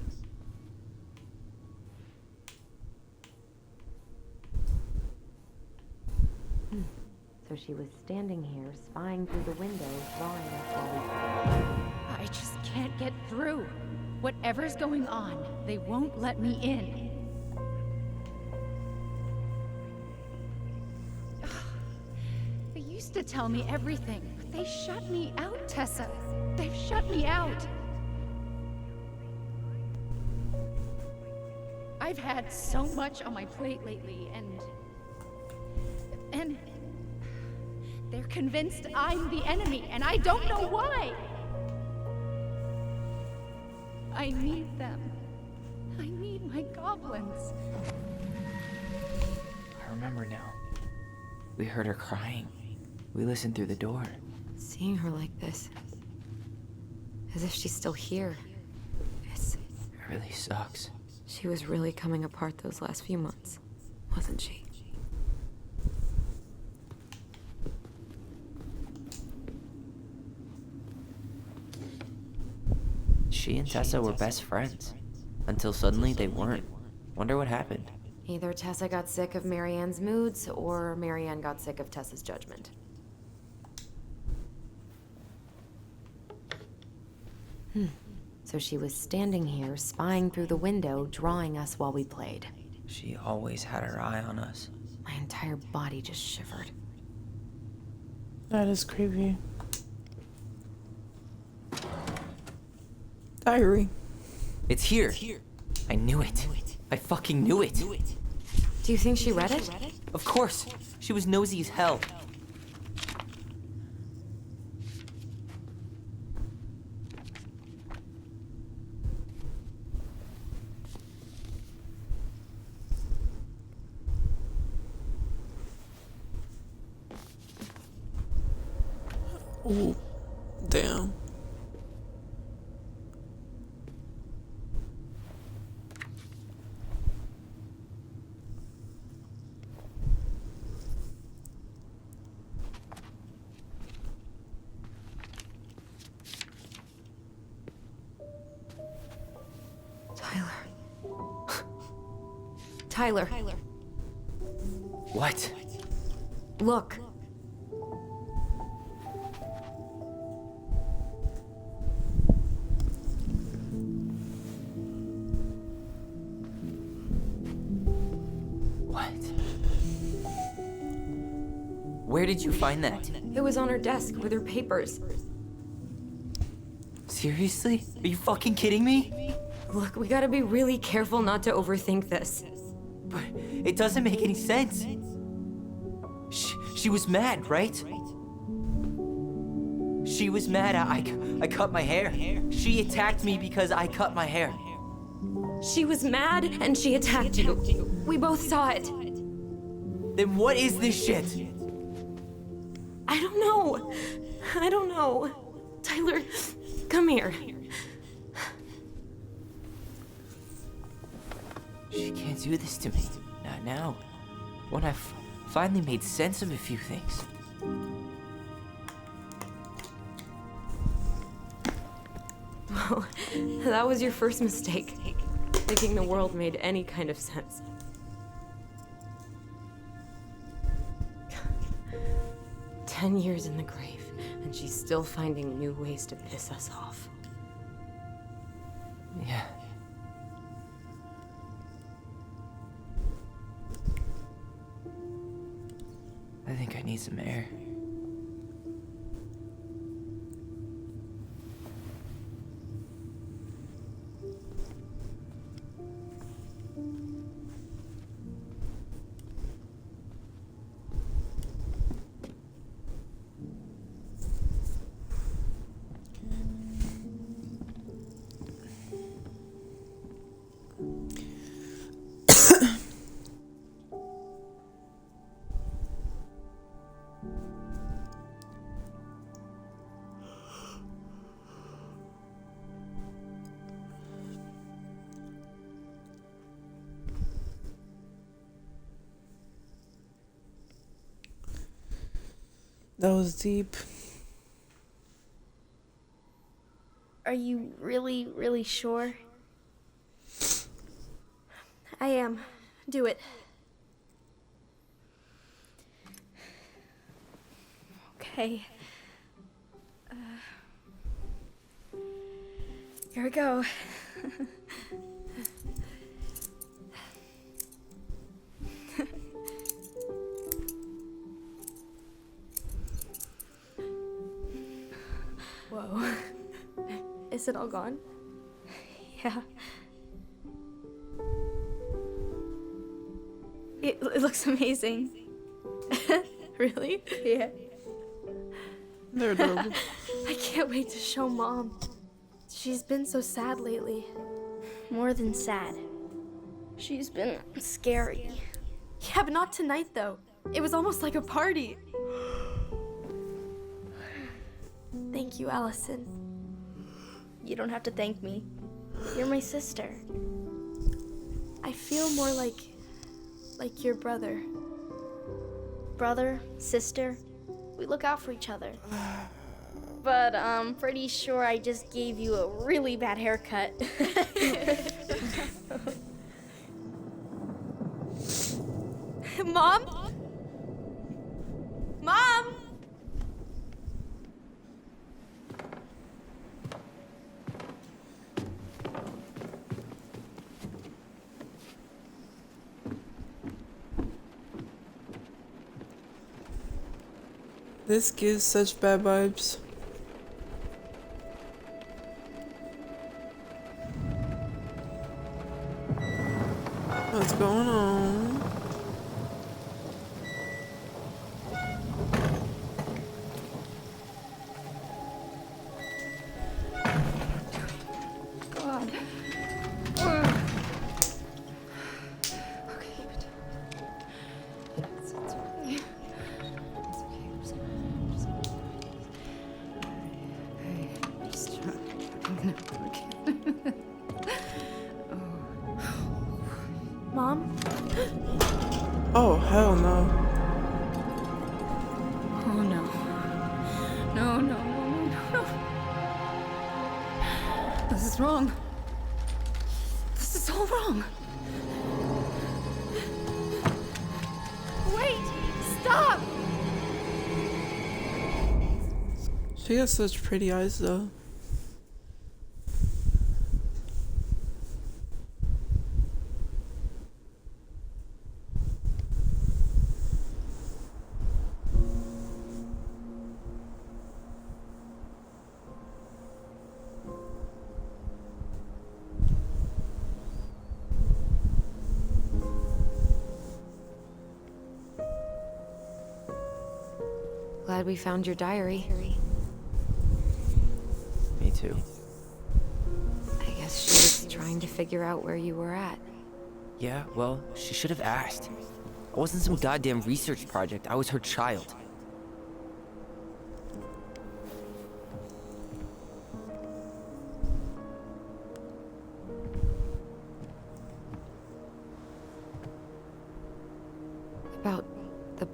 So she was standing here, spying through the window, drawing us while I just can't get through. Whatever's going on, they won't let me in. They used to tell me everything, but they shut me out, Tessa. They've shut me out. I've had so much on my plate lately, and they're convinced I'm the enemy, and I don't know why. I need them. I need my goblins. I remember now. We heard her crying. We listened through the door. seeing her like this. As if she's still here. It really sucks. She was really coming apart those last few months, wasn't she? She and Tessa were best friends. Until suddenly they weren't. Wonder what happened. Either Tessa got sick of Marianne's moods, or Marianne got sick of Tessa's judgment. So she was standing here, spying through the window, drawing us while we played. She always had her eye on us. My entire body just shivered. That is creepy. Diary. It's here. I knew it. I fucking knew it. Do you think she read it? Of course. She was nosy as hell. Ooh, damn. Tyler. What? Look. What? Where did you find that? It was on her desk with her papers. Seriously? Are you fucking kidding me? Look, we gotta be really careful not to overthink this. But it doesn't make any sense. She was mad, right? She was mad I cut my hair. She attacked me because I cut my hair. She was mad and she attacked you. We both saw it. Then what is this shit? I don't know. Tyler, come here. She can't do this to me. Not now. When I've finally made sense of a few things. Well, that was your first mistake. Thinking the world made any kind of sense. "10 years in the grave, and she's still finding new ways to piss us off." Yeah. I think I need some air. That was deep. Are you really, really sure? I am. Do it. Okay. Here we go. Whoa. Is it all gone? Yeah. It looks amazing. Really? Yeah. They're adorable. I can't wait to show Mom. She's been so sad lately. More than sad. She's been scary. Yeah, but not tonight, though. It was almost like a party. Thank you, Allison. You don't have to thank me. You're my sister. I feel more like your brother. Brother, sister, we look out for each other. But I'm pretty sure I just gave you a really bad haircut. Mom? Mom? This gives such bad vibes. What's going on? God. Okay, but it's okay. It's okay. I'm just trying. Okay. Mom? Oh, hell no. Oh no. No, no, no, no, no. This is wrong. This is all wrong. Wait! Stop! She has such pretty eyes, though. Glad we found your diary. Me too. I guess she was trying to figure out where you were at. Yeah, well, she should have asked. I wasn't some goddamn research project. I was her child.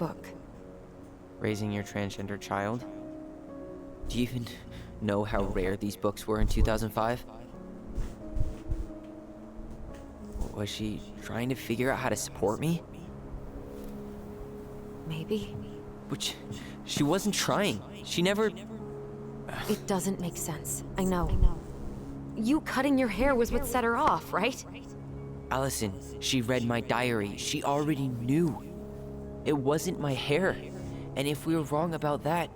book. Raising your transgender child? Do you even know how rare these books were in 2005? Was she trying to figure out how to support me? Maybe. Which, she wasn't trying. She never... It doesn't make sense. I know. You cutting your hair was what set her off, right? Allison, she read my diary. She already knew. It wasn't my hair. And if we were wrong about that...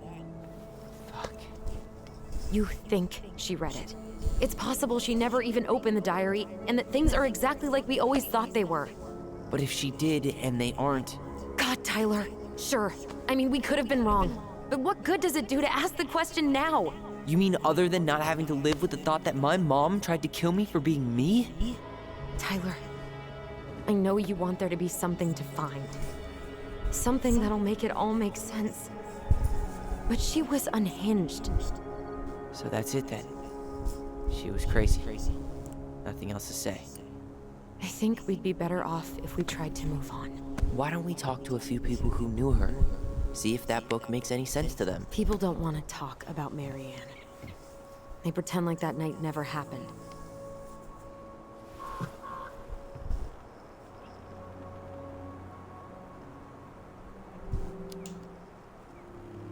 Fuck. You think she read it. It's possible she never even opened the diary, and that things are exactly like we always thought they were. But if she did, and they aren't... God, Tyler. Sure. I mean, we could have been wrong. But what good does it do to ask the question now? You mean other than not having to live with the thought that my mom tried to kill me for being me? Tyler, I know you want there to be something to find. Something that'll make it all make sense. But she was unhinged. So that's it then. She was crazy. Nothing else to say. I think we'd be better off if we tried to move on. Why don't we talk to a few people who knew her? See if that book makes any sense to them. People don't want to talk about Marianne. They pretend like that night never happened.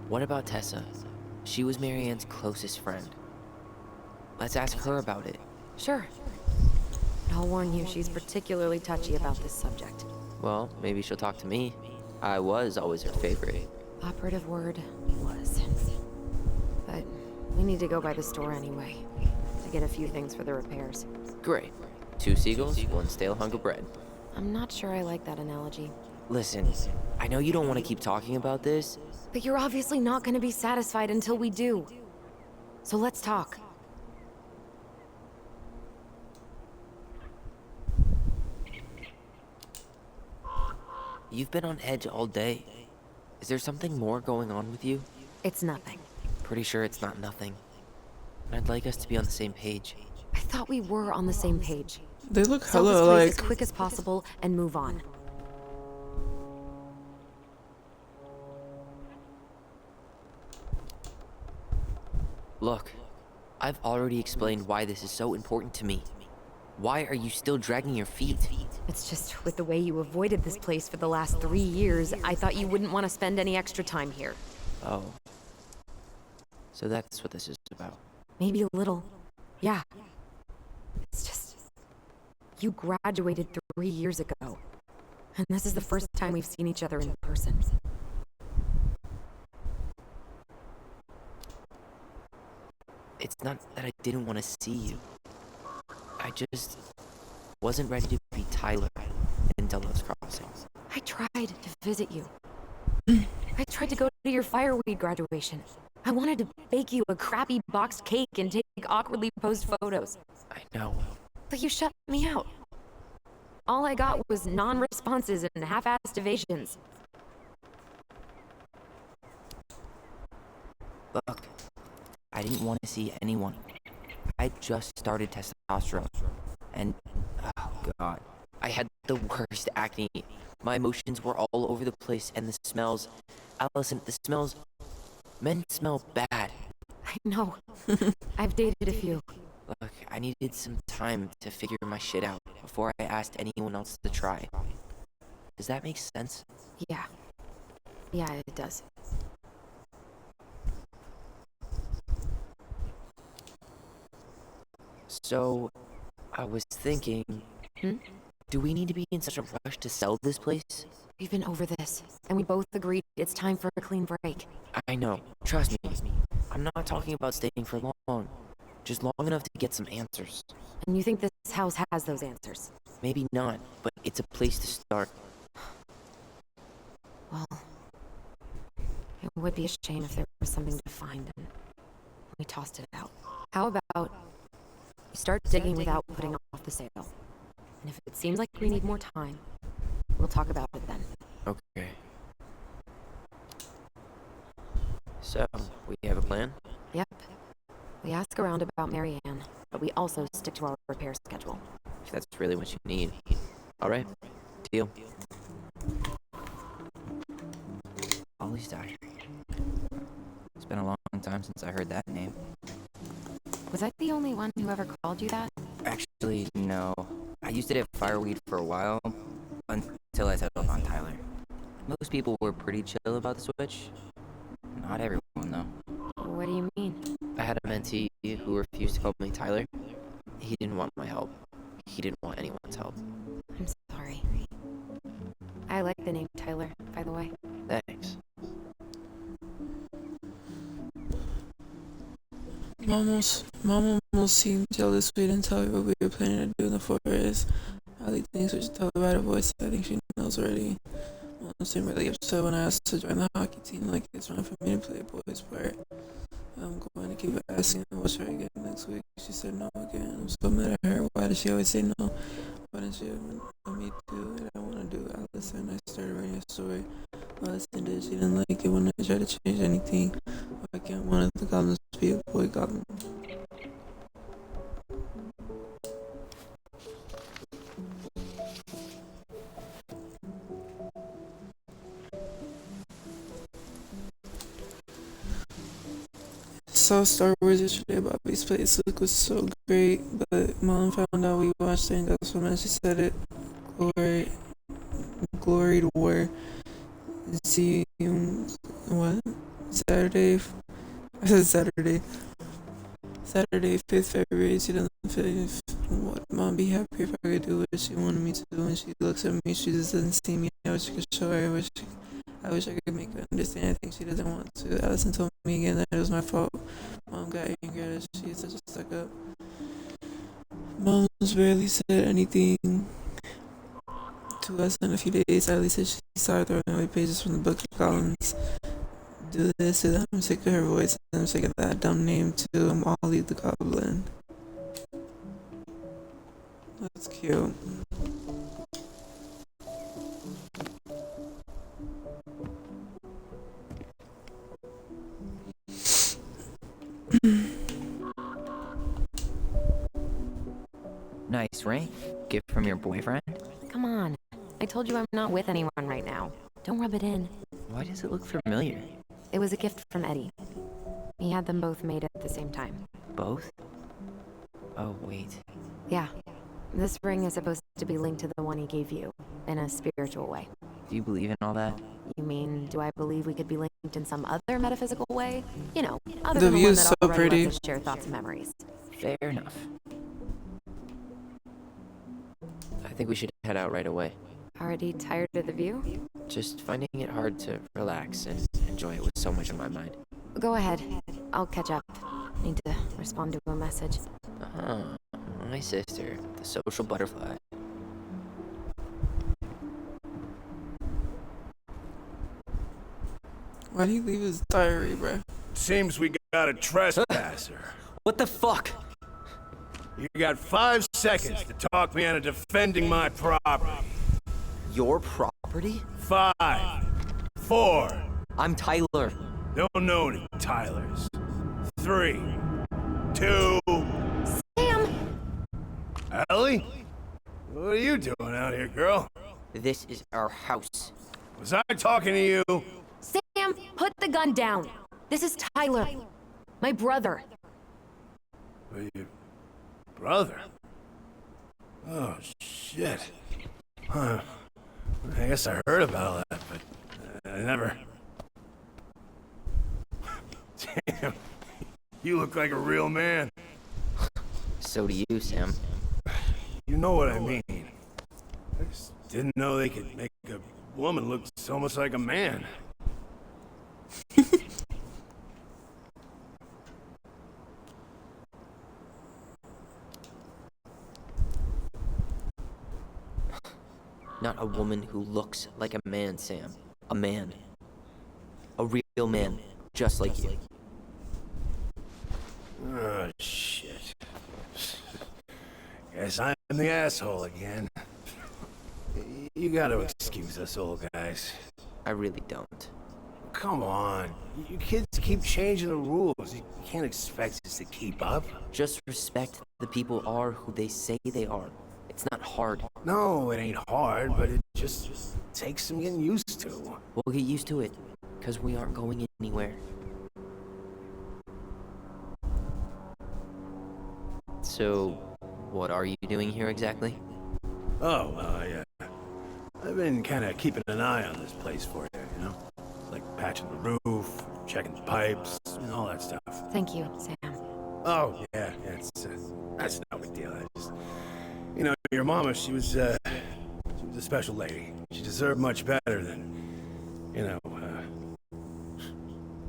What about Tessa? She was Marianne's closest friend. Let's ask her about it. Sure. But I'll warn you, she's particularly touchy about this subject. Well, maybe she'll talk to me. I was always her favorite. Operative word was. But we need to go by the store anyway, to get a few things for the repairs. Great. 2 seagulls, 1 stale hunk of bread. I'm not sure I like that analogy. Listen, I know you don't want to keep talking about this. But you're obviously not going to be satisfied until we do. So let's talk. You've been on edge all day. Is there something more going on with you? It's nothing. Pretty sure it's not nothing. And I'd like us to be on the same page. I thought we were on the same page. They look Sell hella this place as like. quick as possible and move on. Look, I've already explained why this is so important to me. Why are you still dragging your feet? It's just with the way you avoided this place for the last 3 years, I thought you wouldn't want to spend any extra time here. Oh. So that's what this is about. Maybe a little. Yeah. It's just... You graduated 3 years ago. And this is the first time we've seen each other in person. It's not that I didn't want to see you. I just wasn't ready to be Tyler in Delos Crossing. I tried to visit you. I tried to go to your fireweed graduation. I wanted to bake you a crappy boxed cake and take awkwardly posed photos. I know. But you shut me out. All I got was non-responses and half-assed evasions. Look, I didn't want to see anyone. I just started testosterone. And, oh god, I had the worst acne. My emotions were all over the place, and the smells... Allison, the smells... Men smell bad. I know. I've dated a few. Look, I needed some time to figure my shit out before I asked anyone else to try. Does that make sense? Yeah. Yeah, it does. So, I was thinking... Do we need to be in such a rush to sell this place? We've been over this, and we both agreed it's time for a clean break. I know. Trust me. I'm not talking about staying for long. Just long enough to get some answers. And you think this house has those answers? Maybe not, but it's a place to start. Well, it would be a shame if there was something to find and we tossed it out. How about we start digging without putting off the sale? And if it seems like we need more time, we'll talk about it then. Okay. So, we have a plan? Yep. We ask around about Marianne, but we also stick to our repair schedule. If that's really what you need. Alright. Deal. Ellie's diary. It's been a long time since I heard that name. Was I the only one who ever called you that? Actually, no. I used it at Fireweed for a while, until I settled on Tyler. Most people were pretty chill about the switch. Not everyone, though. What do you mean? I had a mentee who refused to call me Tyler. He didn't want my help. He didn't want anyone's help. I'm sorry. I like the name Tyler, by the way. Thanks. Mom almost seemed jealous we didn't tell her what we were planning to do in the forest. Ali thinks we should tell her right away, so I think she knows already. Mom seemed really upset when I asked her to join the hockey team, like it's wrong for me to play a boy's part. I'm going to keep asking her, what's her again next week? She said no again. I'm so mad at her. Why does she always say no? Why didn't she let me do what I want to do? Allison, I started writing a story. Allison did. She didn't like it when I tried to change anything. Why can't one of the goblins be a boy goblin? Saw Star Wars yesterday. Bobby's place look was so great, but Mom found out we watched it and got so mad she said it gloried war. See what? Saturday. I said Saturday. Saturday, 5th February 2005. What Mom be happy if I could do what she wanted me to do, and she looks at me. She just doesn't see me. I wish I could show her. I wish I could make her understand. I think she doesn't want to. Allison told me again that it was my fault. Mom got angry at us. She's such a stuck up. Mom's barely said anything to us in a few days. At least she started throwing away pages from the book of columns. Do this to them. I'm sick of her voice. I'm sick of that dumb name too. I'm Ollie the Goblin. That's cute. Nice ring. Gift from your boyfriend? Come on. I told you I'm not with anyone right now. Don't rub it in. Why does it look familiar? It was a gift from Eddie. He had them both made at the same time. Both? Oh, wait. Yeah. This ring is supposed to be linked to the one he gave you, in a spiritual way. Do you believe in all that? You mean, do I believe we could be linked in some other metaphysical way? You know, other The than the view one is that so already pretty. lets us share thoughts and memories. Fair enough. I think we should head out right away. Already tired of the view? Just finding it hard to relax and enjoy it with so much on my mind. Go ahead. I'll catch up. Need to respond to a message. My sister, the social butterfly. Why'd he leave his diary, bruh? Seems we got a trespasser. What the fuck? You got 5 seconds to talk me out of defending my property. Your property? 5, 4, I'm Tyler. don't know any Tylers. 3, 2... Sam! Ellie? What are you doing out here, girl? This is our house. Was I talking to you? Sam, put the gun down. This is Tyler. My brother. Your brother? Oh, shit. Huh. I guess I heard about that, but I never... Damn. You look like a real man. So do you, Sam. You know what I mean. I just didn't know they could make a woman look so much like a man. Not a woman who looks like a man, Sam. A man. A real man, just like you. Oh, shit. Guess I'm the asshole again. You gotta excuse us old guys. I really don't. Come on. You kids keep changing the rules. You can't expect us to keep up. Just respect the people are who they say they are. It's not hard. No, it ain't hard, but it just takes some getting used to. We'll get used to it. Because we aren't going anywhere. So, what are you doing here exactly? Oh, yeah. I've been kind of keeping an eye on this place for you, you know? Like patching the roof, checking the pipes, and all that stuff. Thank you, Sam. Oh, yeah, that's no big deal. I just, you know, your mama, she was a special lady. She deserved much better than, you know,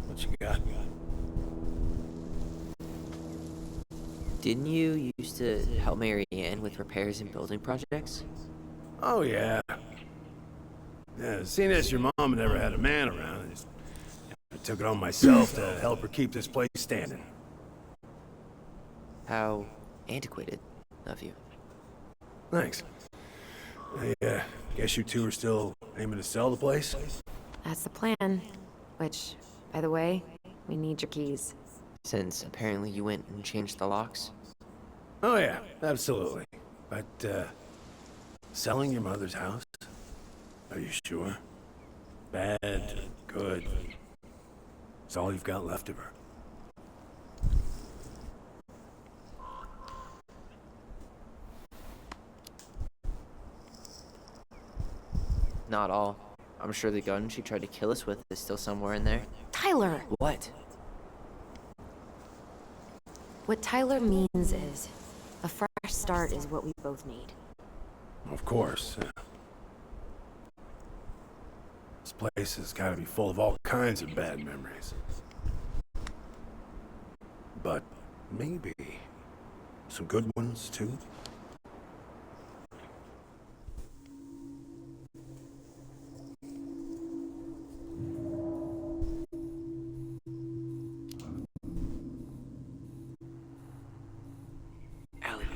what you got. Didn't you used to help Mary Ann with repairs and building projects? Oh, yeah. Yeah, seeing as your mom never had a man around, I took it on myself to help her keep this place standing. How antiquated of you. Thanks. I guess you two are still aiming to sell the place? That's the plan. Which, by the way, we need your keys. Since apparently you went and changed the locks. Oh yeah, absolutely. But, selling your mother's house? Are you sure? Bad, good. It's all you've got left of her. Not all. I'm sure the gun she tried to kill us with is still somewhere in there. Tyler! What? What Tyler means is, a fresh start is what we both need. Of course. This place has got to be full of all kinds of bad memories. But maybe some good ones, too? Allie,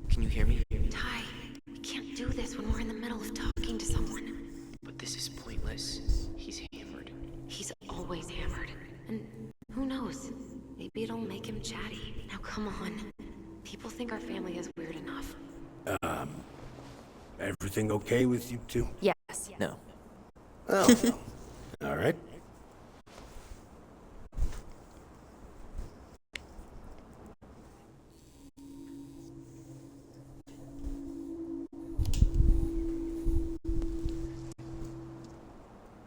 can you hear me? Ty, we can't do this when we're in the middle of talking to someone. But this is pointless. He's hammered. He's always hammered. And who knows? Maybe it'll make him chatty. Now come on. People think our family is weird enough. Everything okay with you two? Yes. No. Oh, all right.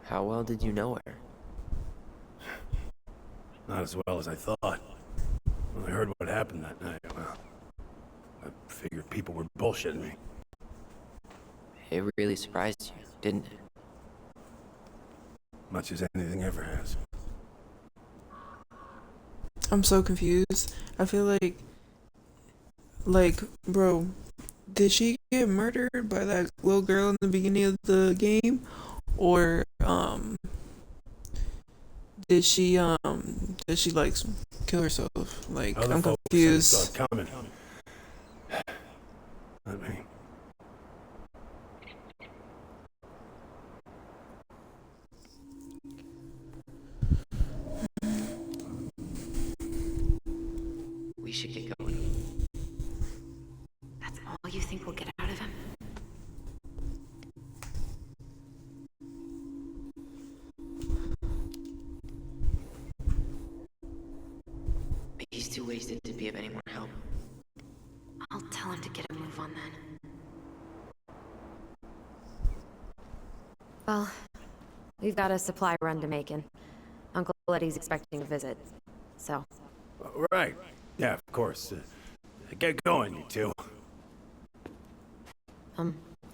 How well did you know her? Not as well as I thought. When I heard what happened that night, well, I figured people were bullshitting me. It really surprised you, didn't it? Much as anything ever has. I'm so confused. I feel like, bro, did she get murdered by that little girl in the beginning of the game? Or, did she like kill herself? Like, Other I'm folks confused. saw it coming. Not me. We should get going. That's all you think we'll get out of him? He's too wasted to be of any more help. I'll tell him to get a move on then. Well, we've got a supply run to make, and Uncle Eddie's expecting a visit. So, Right. Yeah, of course. Get going, you two.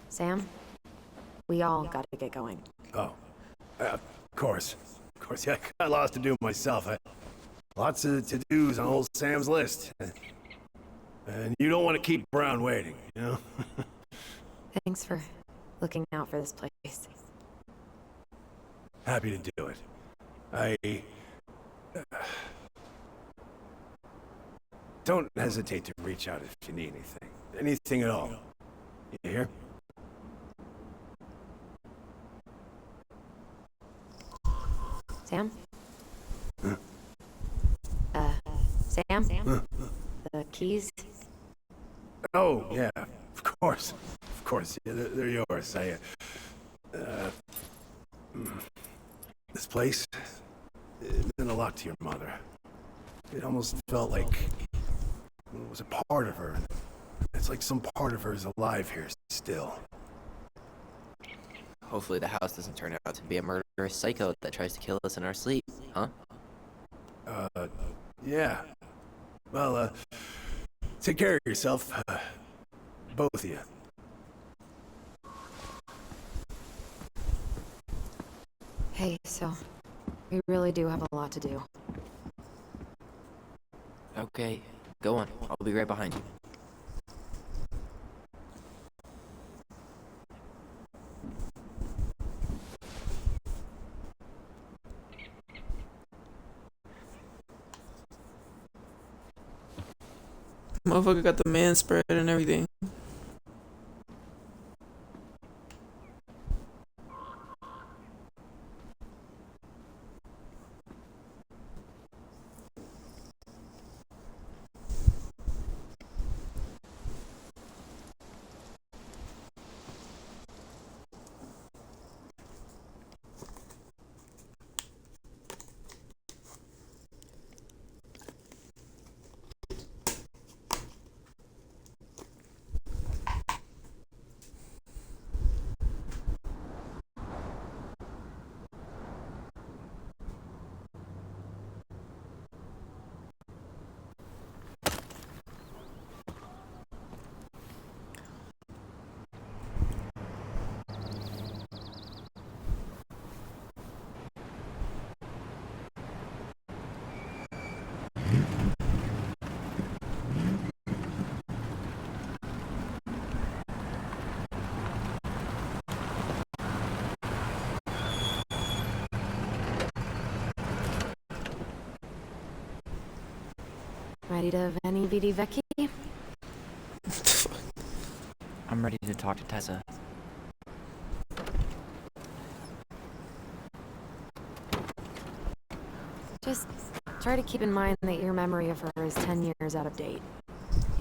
Sam? We all gotta get going. Oh. Of course. Of course, yeah, I got lots to do myself. Lots of to-dos on old Sam's list. And you don't want to keep Brown waiting, you know? Thanks for looking out for this place. Happy to do it. I... don't hesitate to reach out if you need anything. Anything at all. You hear? Sam? Sam? The keys? Oh, yeah, of course. Of course, yeah, they're yours. This place, it meant a lot to your mother. It almost felt like it was a part of her. It's like some part of her is alive here still. Hopefully the house doesn't turn out to be a murderous psycho that tries to kill us in our sleep, huh? Yeah. Well, take care of yourself, both of you. Hey, so we really do have a lot to do. Okay, go on. I'll be right behind you. Motherfucker got the man spread and everything. Ready to veni vidi vecchi? I'm ready to talk to Tessa. Just try to keep in mind that your memory of her is 10 years out of date.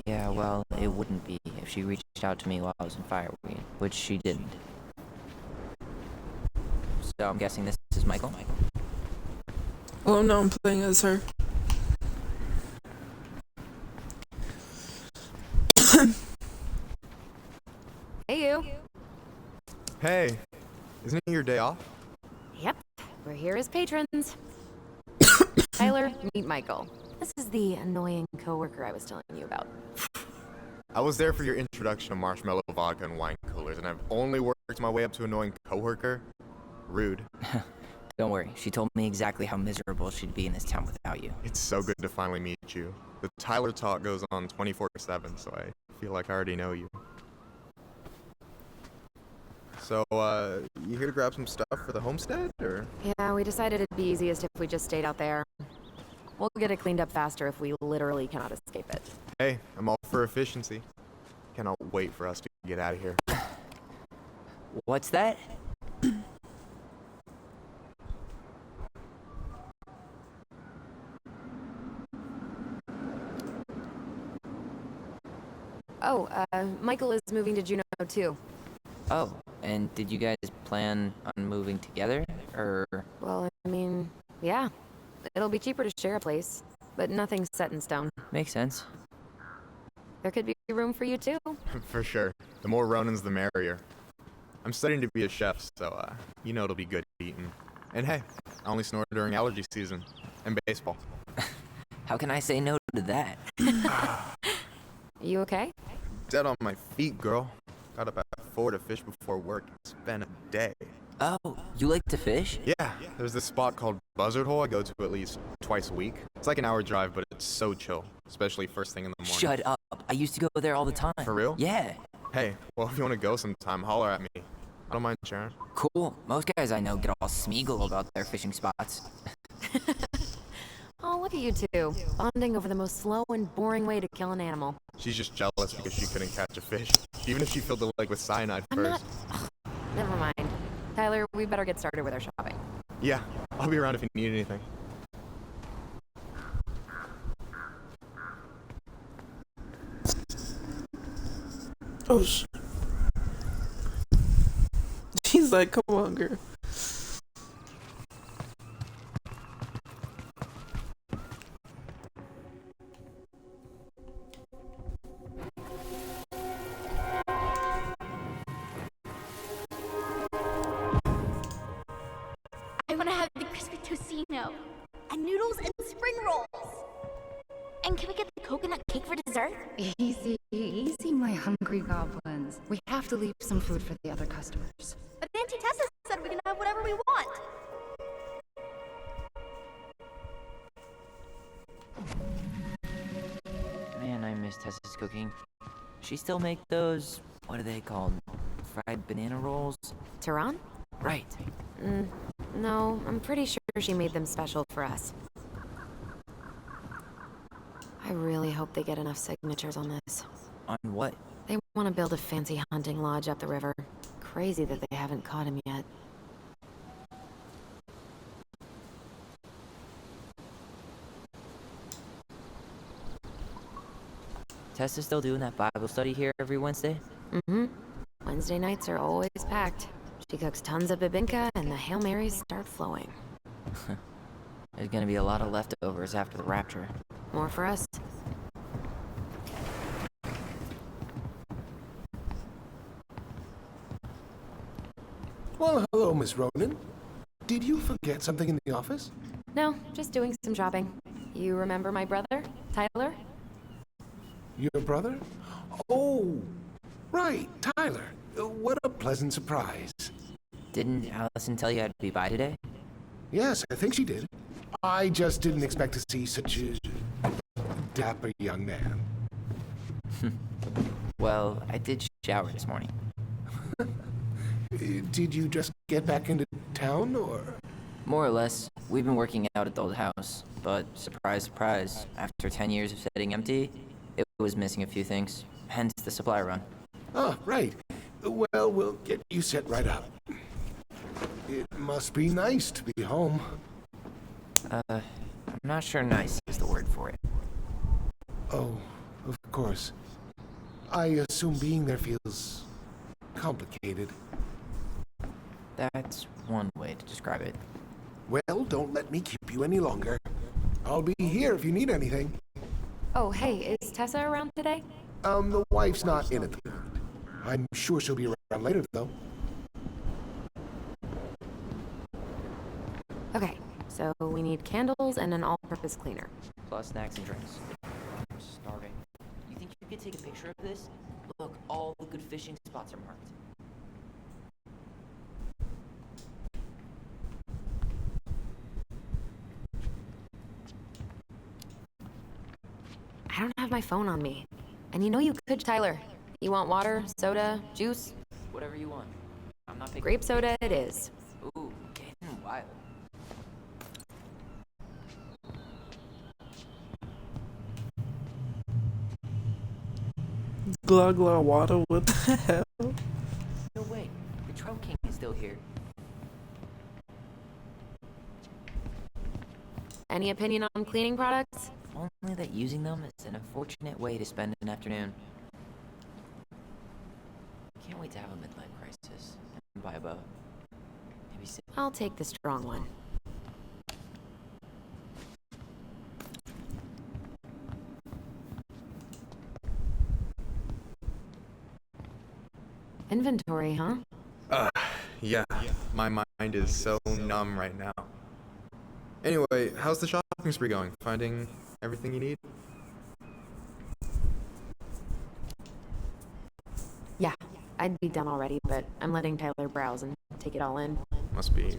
Yeah, well, it wouldn't be if she reached out to me while I was in Fireweed, which she didn't. So I'm guessing this is Michael? Oh no, I'm playing as her. Hey, you. Hey, isn't it your day off? Yep, we're here as patrons. Tyler, meet Michael. This is the annoying coworker I was telling you about. I was there for your introduction to marshmallow vodka and wine coolers, and I've only worked my way up to annoying coworker. Rude. Don't worry, she told me exactly how miserable she'd be in this town without you. It's so good to finally meet you. The Tyler talk goes on 24/7, so I feel like I already know you. So, you here to grab some stuff for the homestead, or? Yeah, we decided it'd be easiest if we just stayed out there. We'll get it cleaned up faster if we literally cannot escape it. Hey, I'm all for efficiency. Cannot wait for us to get out of here. What's that? Oh, Michael is moving to Juneau too. Oh, and did you guys plan on moving together, or? Well, I mean, yeah. It'll be cheaper to share a place, but nothing's set in stone. Makes sense. There could be room for you too. For sure. The more Ronins, the merrier. I'm studying to be a chef, so, you know it'll be good eating. And hey, I only snore during allergy season. And baseball. How can I say no to that? You okay? Dead on my feet, girl. Got up at 4 to fish before work. It's been a day. Oh, you like to fish? Yeah, there's this spot called Buzzard Hole I go to at least twice a week. It's like an hour drive, but it's so chill, especially first thing in the morning. Shut up. I used to go there all the time. For real? Yeah. Hey, well, if you want to go sometime, holler at me. I don't mind sharing. Cool. Most guys I know get all smeagol about their fishing spots. Oh, look at you two, bonding over the most slow and boring way to kill an animal. She's just jealous because she couldn't catch a fish, even if she filled the lake with cyanide I'm first. not... Never mind. Tyler, we better get started with our shopping. Yeah, I'll be around if you need anything. Oh shit. He's like, come on, girl. Easy, easy, my hungry goblins. We have to leave some food for the other customers. But Auntie Tessa said we can have whatever we want. Man, I miss Tessa's cooking. She still make those, what are they called? Fried banana rolls? Tehran? Right. No, I'm pretty sure she made them special for us. I really hope they get enough signatures on this. On what? They want to build a fancy hunting lodge up the river. Crazy that they haven't caught him yet. Tessa's still doing that Bible study here every Wednesday? Mm-hmm. Wednesday nights are always packed. She cooks tons of bibinka, and the Hail Marys start flowing. There's gonna be a lot of leftovers after the rapture. More for us. Well, hello, Miss Ronan. Did you forget something in the office? No, just doing some shopping. You remember my brother, Tyler? Your brother? Oh, right, Tyler. What a pleasant surprise. Didn't Allison tell you I'd be by today? Yes, I think she did. I just didn't expect to see such a dapper young man. Well, I did shower this morning. Did you just get back into town, or? More or less. We've been working out at the old house, but surprise, surprise, after 10 years of sitting empty, it was missing a few things, hence the supply run. Oh, right. Well, we'll get you set right up. It must be nice to be home. I'm not sure nice is the word for it. Oh, of course. I assume being there feels complicated. That's one way to describe it. Well, don't let me keep you any longer. I'll be here if you need anything. Oh, hey, is Tessa around today? The wife's not in at the moment. I'm sure she'll be around later, though. Okay, so we need candles and an all-purpose cleaner. Plus snacks and drinks. I'm starving. You think you could take a picture of this? Look, all the good fishing spots are marked. I don't have my phone on me. And you know you could, Tyler. You want water, soda, juice? Whatever you want. I'm not picking. Grape soda it is. Ooh, getting wild. Glug glug water, what the hell? No way. The Trout King is still here. Any opinion on cleaning products? Only that using them is an unfortunate way to spend an afternoon. Can't wait to have a midlife crisis and buy a boat. Maybe sit. I'll take the strong one. Inventory, huh? Yeah. My mind is so numb right now. Anyway, how's the shopping spree going? Finding everything you need? Yeah, I'd be done already, but I'm letting Tyler browse and take it all in. Must be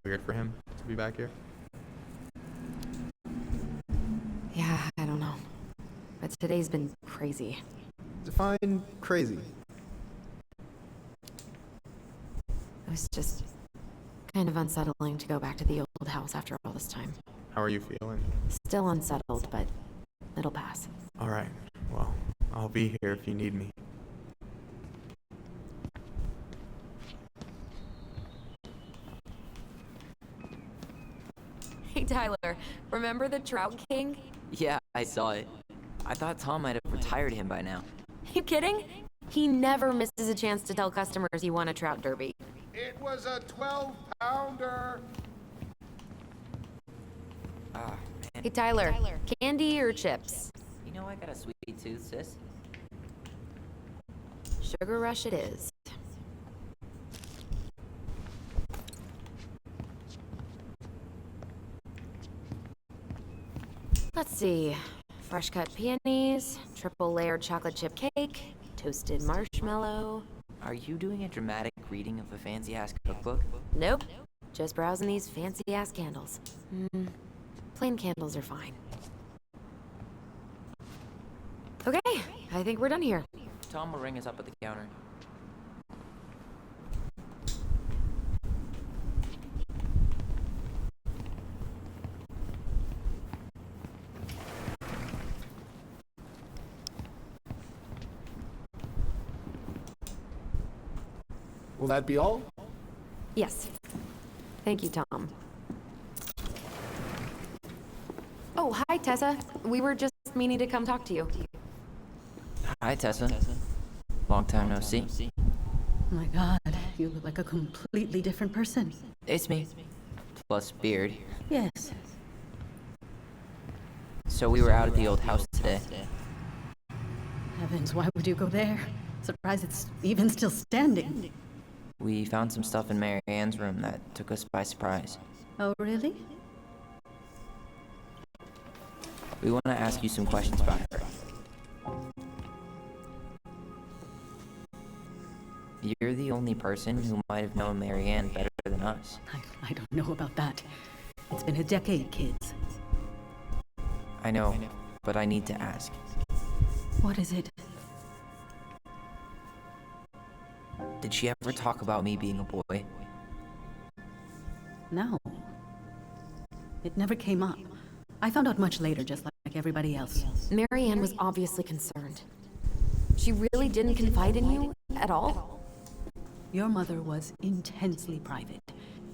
weird for him to be back here. Yeah, I don't know. But today's been crazy. Define crazy. It was just kind of unsettling to go back to the old house after all this time. How are you feeling? Still unsettled, but it'll pass. Alright, well, I'll be here if you need me. Hey, Tyler, remember the Trout King? Yeah, I saw it. I thought Tom might have retired him by now. You kidding? He never misses a chance to tell customers he won a trout derby. It was a 12-pounder. Ah, man. Hey, Tyler, candy or chips? You know I got a sweet tooth, sis. Sugar Rush it is. Let's see. fresh cut peonies, triple layered chocolate chip cake, toasted marshmallow. Are you doing a dramatic reading of a fancy-ass cookbook? Nope. Just browsing these fancy ass candles. Plain candles are fine. Okay, I think we're done here. Tom will ring us up at the counter. Will that be all? Yes. Thank you, Tom. Oh, hi, Tessa. We were just meaning to come talk to you. Hi, Tessa. Long time no see. Oh my god, you look like a completely different person. It's me. Plus beard. Yes. So we were out at the old house today. Heavens, why would you go there? Surprised it's even still standing. We found some stuff in Mary Ann's room that took us by surprise. Oh, really? We want to ask you some questions about her. You're the only person who might have known Mary Ann better than us. I don't know about that. It's been a decade, kids. I know, but I need to ask. What is it? Did she ever talk about me being a boy? No. It never came up. I found out much later, just like everybody else. Mary Ann was obviously concerned. She really didn't confide in you at all? Your mother was intensely private.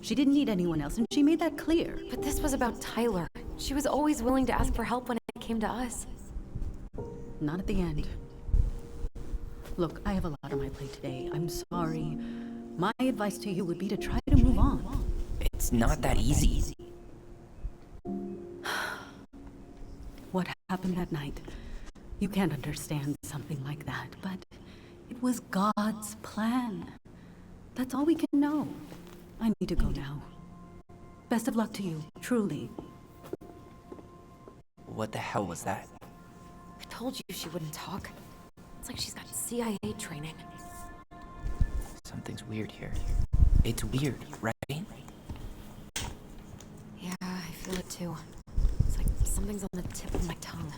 She didn't need anyone else, and she made that clear. But this was about Tyler. She was always willing to ask for help when it came to us. Not at the end. Look, I have a lot on my plate today. I'm sorry. My advice to you would be to try to move on. It's not that easy. What happened that night? You can't understand something like that, but it was God's plan. That's all we can know. I need to go now. Best of luck to you, truly. What the hell was that? I told you she wouldn't talk. It's like she's got CIA training. Something's weird here. It's weird, right? Yeah, I feel it too. It's like something's on the tip of my tongue.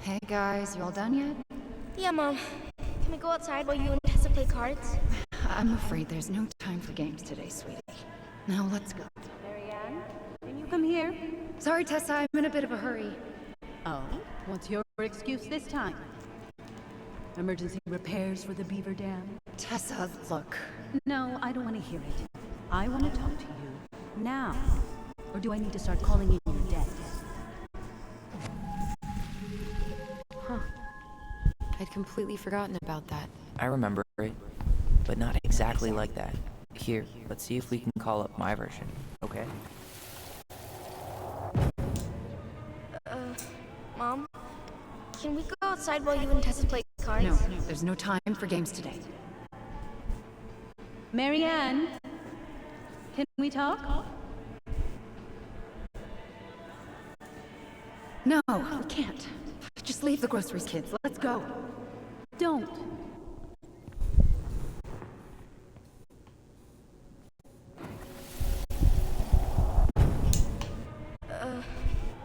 Hey guys, you all done yet? Yeah, Mom. Can we go outside while you and Tessa play cards? I'm afraid there's no time for games today, sweetie. Now let's go. Marianne, can you come here? Sorry, Tessa, I'm in a bit of a hurry. Oh, what's your excuse this time? Emergency repairs for the beaver dam? Tessa, look. No, I don't want to hear it. I want to talk to you now. Or do I need to start calling in your debt? Huh. I'd completely forgotten about that. I remember it, but not exactly like that. Here, let's see if we can call up my version, okay? Mom? Can we go outside while you and Tessa play cards? No, there's no time for games today. Marianne, can we talk? No, we can't. Just leave the groceries, kids. Let's go. Don't.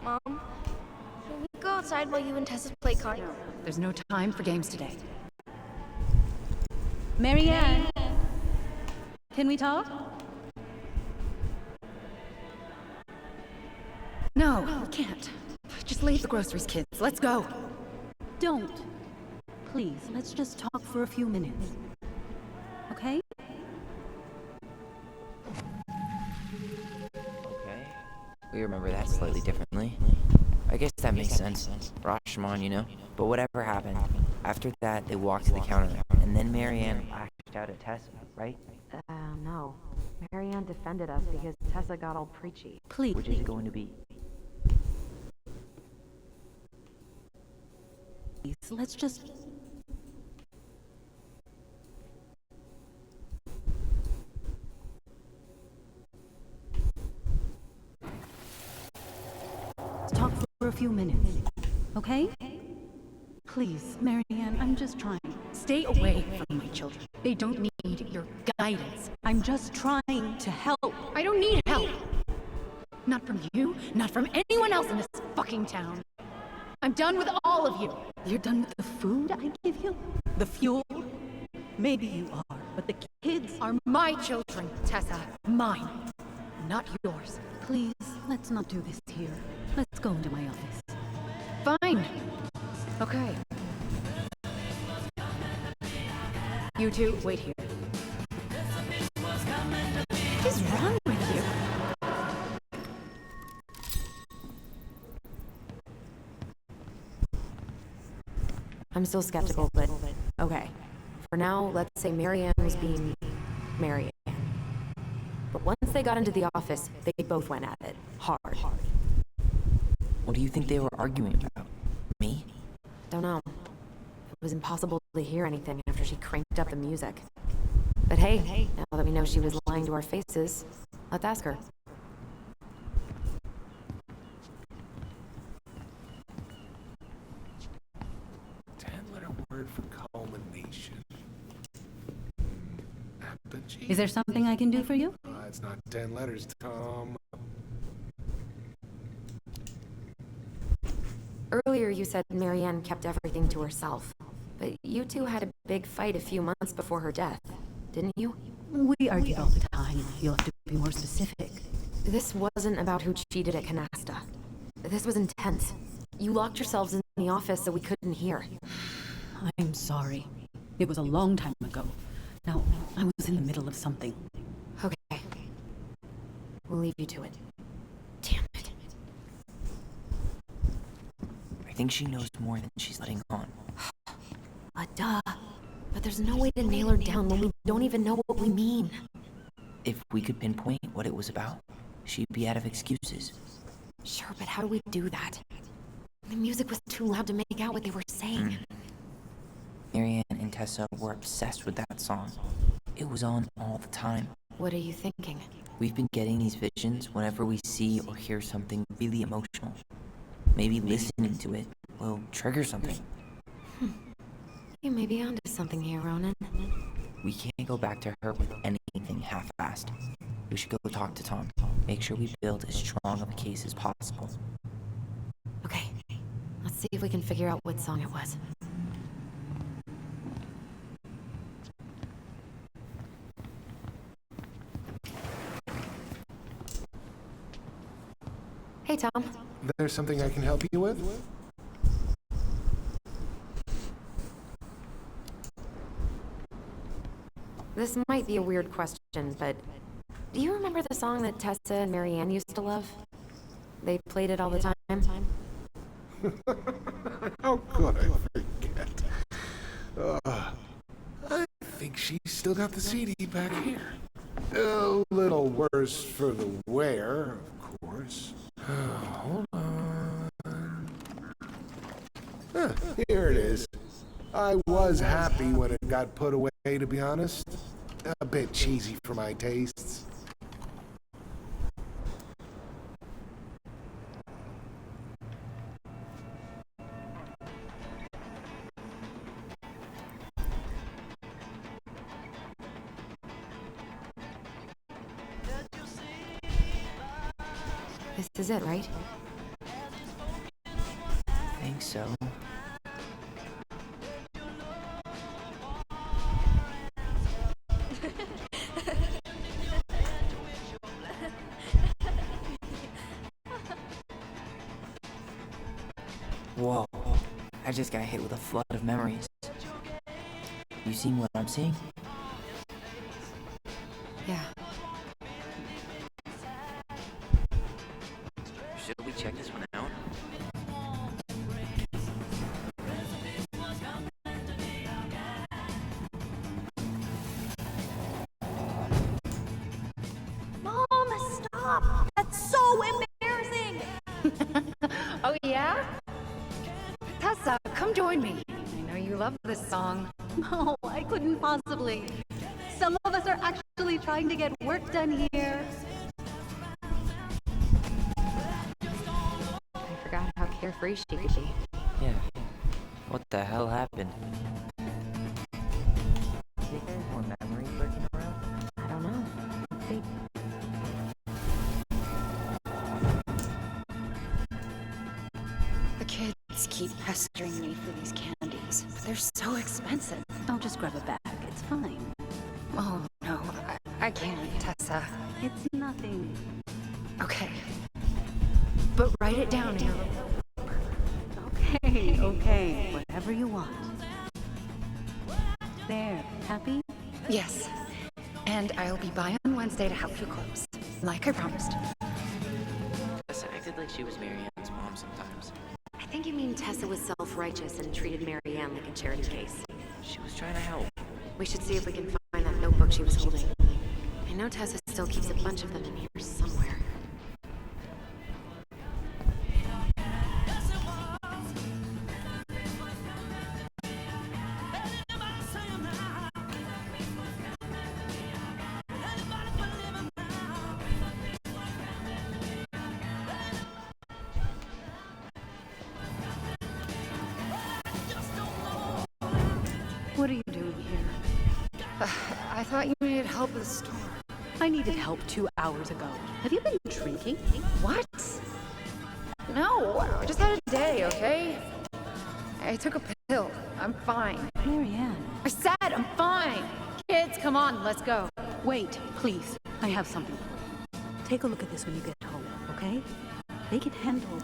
Mom? Can we go outside while you and Tessa play cards? There's no time for games today. Marianne, can we talk? No, we can't. Just leave the groceries, kids. Let's go. Don't. Please, let's just talk for a few minutes. Okay? We remember that slightly differently. I guess that makes sense. Rashomon, you know? But whatever happened, after that, they walked to the counter, and then Marianne lashed out at Tessa, right? No. Marianne defended us because Tessa got all preachy. Please. Which is it going to be? Let's just... talk for a few minutes, okay? Please, Marianne, I'm just trying. Stay away from my children. They don't need your guidance. I'm just trying to help. I don't need help. Not from you, not from anyone else in this fucking town. I'm done with all of you. You're done with the food I give you? The fuel? Maybe you are, but the kids Are my children, Tessa. Mine. Not yours. Please, let's not do this here. Let's go into my office. Fine. Okay. You two, wait here. What is wrong with you? I'm still skeptical, but okay. For now, let's say Marianne was being Marianne. But once they got into the office, they both went at it. Hard. What do you think they were arguing about? Me? Don't know. It was impossible to hear anything after she cranked up the music. But hey, now that we know she was lying to our faces, let's ask her. 10-letter word for culmination. Apogee? Is there something I can do for you? It's not 10 letters, Tom. Earlier you said Marianne kept everything to herself. But you two had a big fight a few months before her death, didn't you? We argue all the time. You'll have to be more specific. This wasn't about who cheated at Canasta. This was intense. You locked yourselves in the office so we couldn't hear. I'm sorry. It was a long time ago. Now, I was in the middle of something. Okay. We'll leave you to it. Damn it. I think she knows more than she's letting on. Duh. But there's no way to nail her down when we don't even know what we mean. If we could pinpoint what it was about, she'd be out of excuses. Sure, but how do we do that? The music was too loud to make out what they were saying. Marianne and Tessa were obsessed with that song. It was on all the time. What are you thinking? We've been getting these visions whenever we see or hear something really emotional. Maybe listening to it will trigger something. You may be onto something here, Ronan. We can't go back to her with anything half-assed. We should go talk to Tom. Make sure we build as strong of a case as possible. Okay. Let's see if we can figure out what song it was. Hey, Tom. There's something I can help you with? This might be a weird question, but do you remember the song that Tessa and Marianne used to love? They played it all the time. How could I forget? I think she's still got the CD back here. A little worse for the wear, of course. Hold on. Here it is. I was happy when it got put away, to be honest. A bit cheesy for my tastes. This is it, right? I think so. Whoa, I just got hit with a flood of memories. You seeing what I'm seeing? Yeah. Should we check this one out? Mom, stop! That's so embarrassing! Oh, yeah? Tessa, come join me. I know you love this song. No, I couldn't possibly. Some of us are actually trying to get work done here. I forgot how carefree she could be. Yeah. What the hell happened? Think there's more memories lurking around? I don't know. Let's see. The kids keep pestering me for these candies, but they're so expensive. I'll just grab a bag. It's fine. Oh, no, I can't, Tessa. It's nothing. Okay. But write it down in your little... Okay, okay. Whatever you want. There. Happy? Yes. And I'll be by on Wednesday to help you close. Like I promised. Tessa acted like she was Marianne's mom sometimes. I think you mean Tessa was self-righteous and treated Marianne like a charity case. She was trying to help. We should see if we can find that notebook she was holding. I know Tessa still keeps a bunch of them in here somewhere. What are you doing here? I thought you needed help with the store. I needed help 2 hours ago. Have you been drinking? What? No, I just had a day, okay? I took a pill. I'm fine. Marianne. I said I'm fine. Kids, come on, let's go. Wait, please. I have something. Take a look at this when you get home, okay? They can handle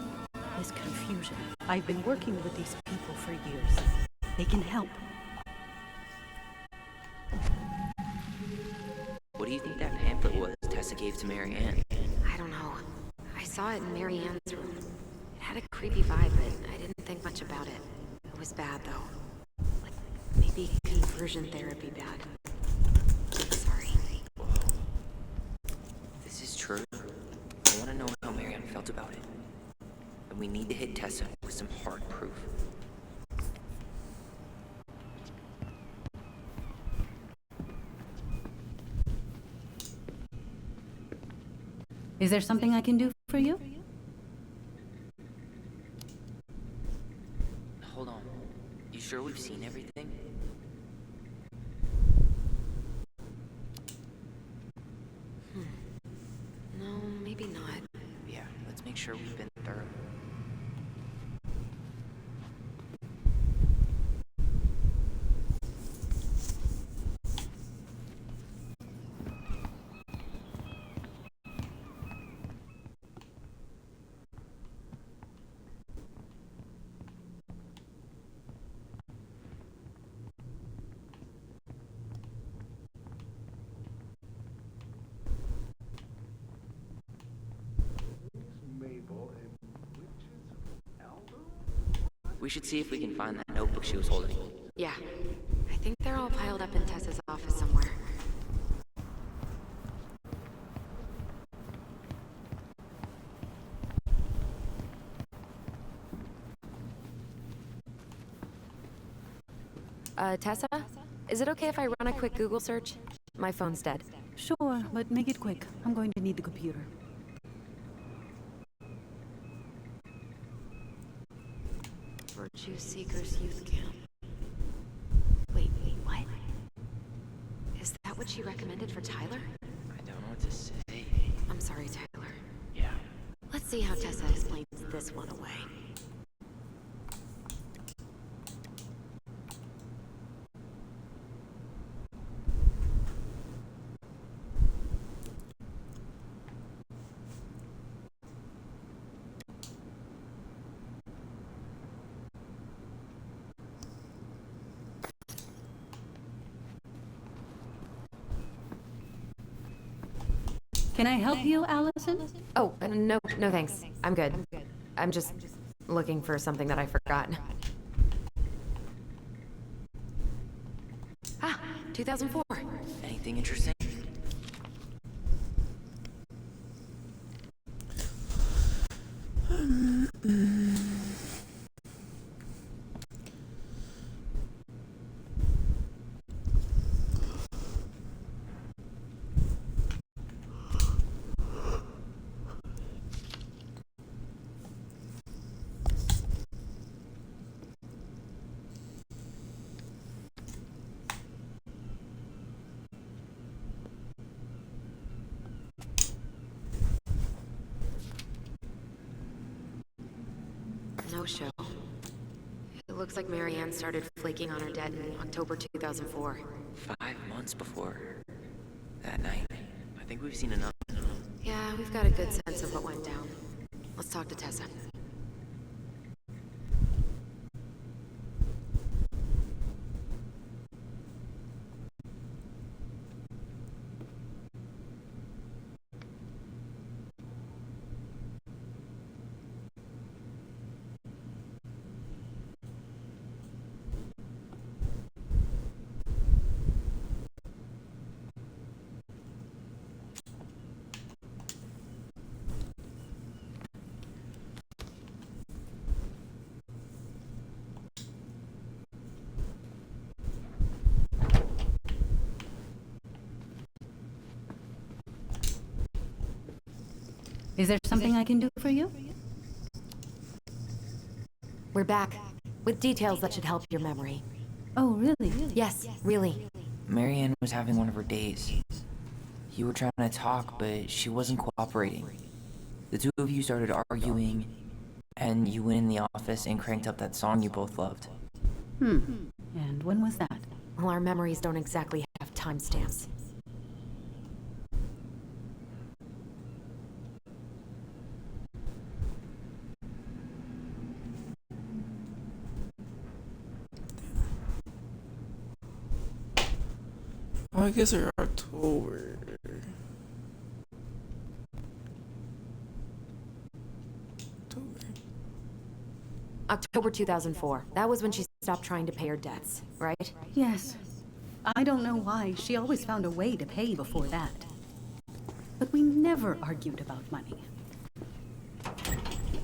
this confusion. I've been working with these people for years. They can help. What do you think that pamphlet was Tessa gave to Marianne? I don't know. I saw it in Marianne's room. It had a creepy vibe, but I didn't think much about it. It was bad, though. Like, maybe conversion therapy bad. I'm sorry. If this is true, I want to know how Marianne felt about it. And we need to hit Tessa with some hard proof. Is there something I can do for you? Hold on. You sure we've seen everything? No, maybe not. Yeah, let's make sure we've been thorough. We should see if we can find that notebook she was holding. Yeah. I think they're all piled up in Tessa's office somewhere. Tessa? Is it okay if I run a quick Google search? My phone's dead. Sure, but make it quick. I'm going to need the computer. Virtue Seekers Youth Camp. Wait, what? Is that what she recommended for Tyler? I don't know what to say. I'm sorry, Tyler. Yeah. Let's see how Tessa explains this one away. Can I help you, Allison? Oh, no, no thanks. I'm good. I'm just looking for something that I forgot. Ah, 2004. Anything interesting? No show. It looks like Marianne started flaking on her debt in October 2004. 5 months before that night. I think we've seen enough. Yeah, we've got a good sense of what went down. Let's talk to Tessa. Is there something I can do for you? We're back, with details that should help your memory. Oh, really? Yes, really. Marianne was having one of her days. You were trying to talk, but she wasn't cooperating. The two of you started arguing, and you went in the office and cranked up that song you both loved. And when was that? Well, our memories don't exactly have timestamps. Oh, I guess they're October. October 2004. That was when she stopped trying to pay her debts, right? Yes. I don't know why. She always found a way to pay before that. But we never argued about money.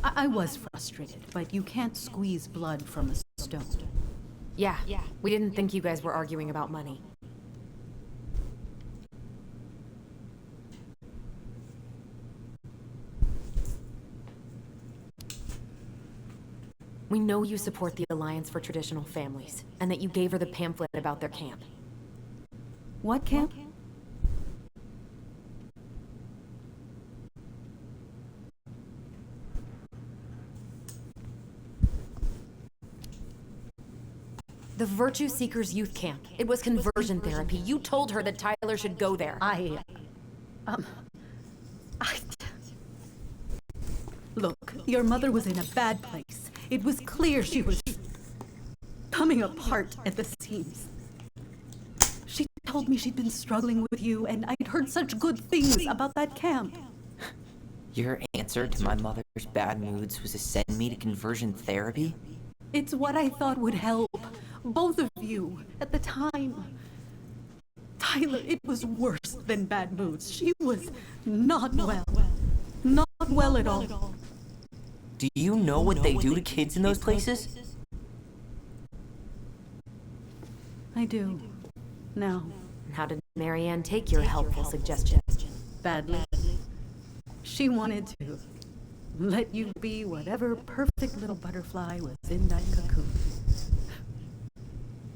I was frustrated, but you can't squeeze blood from a stone. Yeah, we didn't think you guys were arguing about money. We know you support the Alliance for Traditional Families, and that you gave her the pamphlet about their camp. What camp? The Virtue Seekers Youth Camp. It was conversion therapy. You told her that Tyler should go there. Look, your mother was in a bad place. It was clear she was coming apart at the seams. She told me she'd been struggling with you, and I'd heard such good things about that camp. Your answer to my mother's bad moods was to send me to conversion therapy? It's what I thought would help both of you at the time. Tyler, it was worse than bad moods. She was not well. Not well at all. Do you know what they do to kids in those places? I do. Now. How did Marianne take your helpful suggestion? Badly. She wanted to let you be whatever perfect little butterfly was in that cocoon.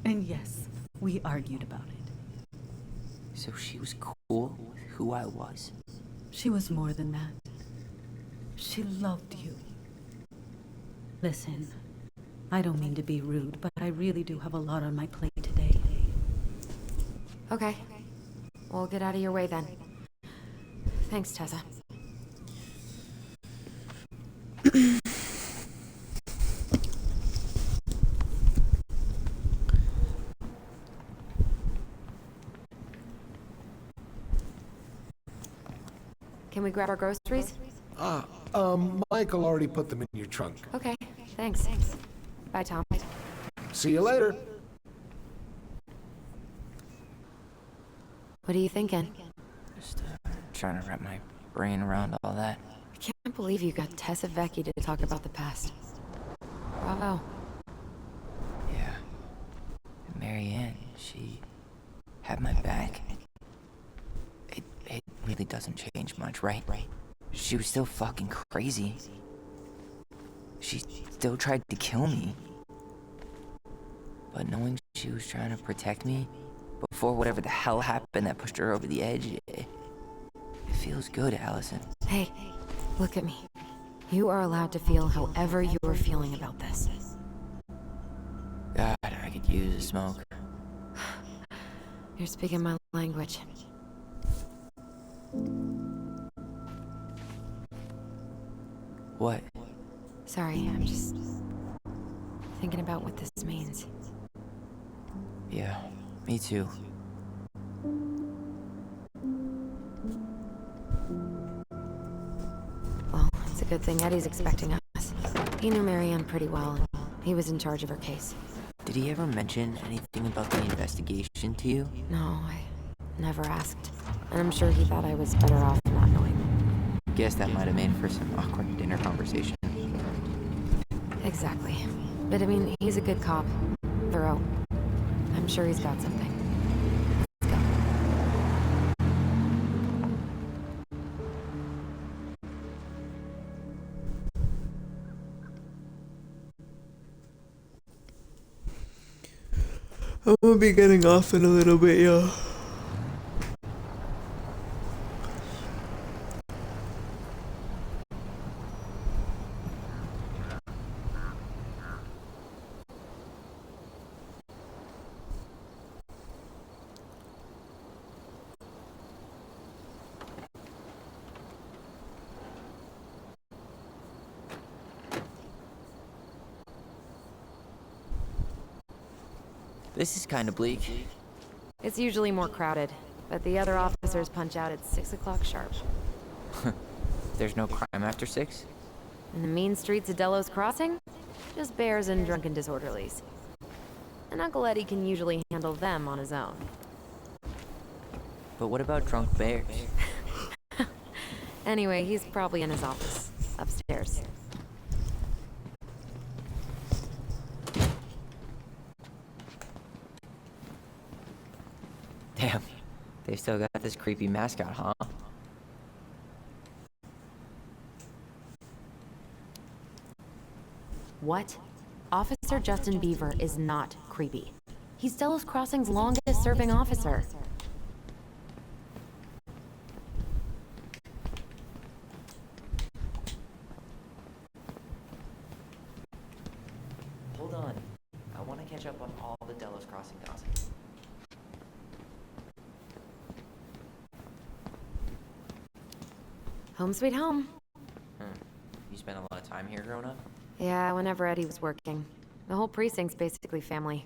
And yes, we argued about it. So she was cool with who I was? She was more than that. She loved you. Listen, I don't mean to be rude, but I really do have a lot on my plate today. Okay. We'll get out of your way then. Thanks, Tessa. Can we grab our groceries? Michael already put them in your trunk. Okay, thanks. Bye, Tom. See you later. What are you thinking? Just trying to wrap my brain around all that. I can't believe you got Tessa Vecchi to talk about the past. Bravo. Yeah. And Marianne, she had my back. It really doesn't change much, right? She was still fucking crazy. She still tried to kill me. But knowing she was trying to protect me before whatever the hell happened that pushed her over the edge, it feels good, Allison. Hey, look at me. You are allowed to feel however you are feeling about this. God, I could use a smoke. You're speaking my language. What? Sorry, I'm just thinking about what this means. Yeah, me too. Well, it's a good thing Eddie's expecting us. He knew Marianne pretty well, and he was in charge of her case. Did he ever mention anything about the investigation to you? No, I never asked. And I'm sure he thought I was better off not knowing. Guess that might have made for some awkward dinner conversation. Exactly. But I mean, he's a good cop. Thorough. I'm sure he's got something. Let's go. I'm gonna be getting off in a little bit, y'all. This is kind of bleak. It's usually more crowded, but the other officers punch out at 6 o'clock sharp. There's no crime after 6? In the mean streets of Delos Crossing, just bears and drunken disorderlies. And Uncle Eddie can usually handle them on his own. But what about drunk bears? Anyway, he's probably in his office, upstairs. Damn, they still got this creepy mascot, huh? What? Officer Justin Beaver is not creepy. He's Delos Crossing's longest serving officer. Hold on. I want to catch up on all the Delos Crossing gossip. Home sweet home. You spent a lot of time here growing up? Yeah, whenever Eddie was working. The whole precinct's basically family.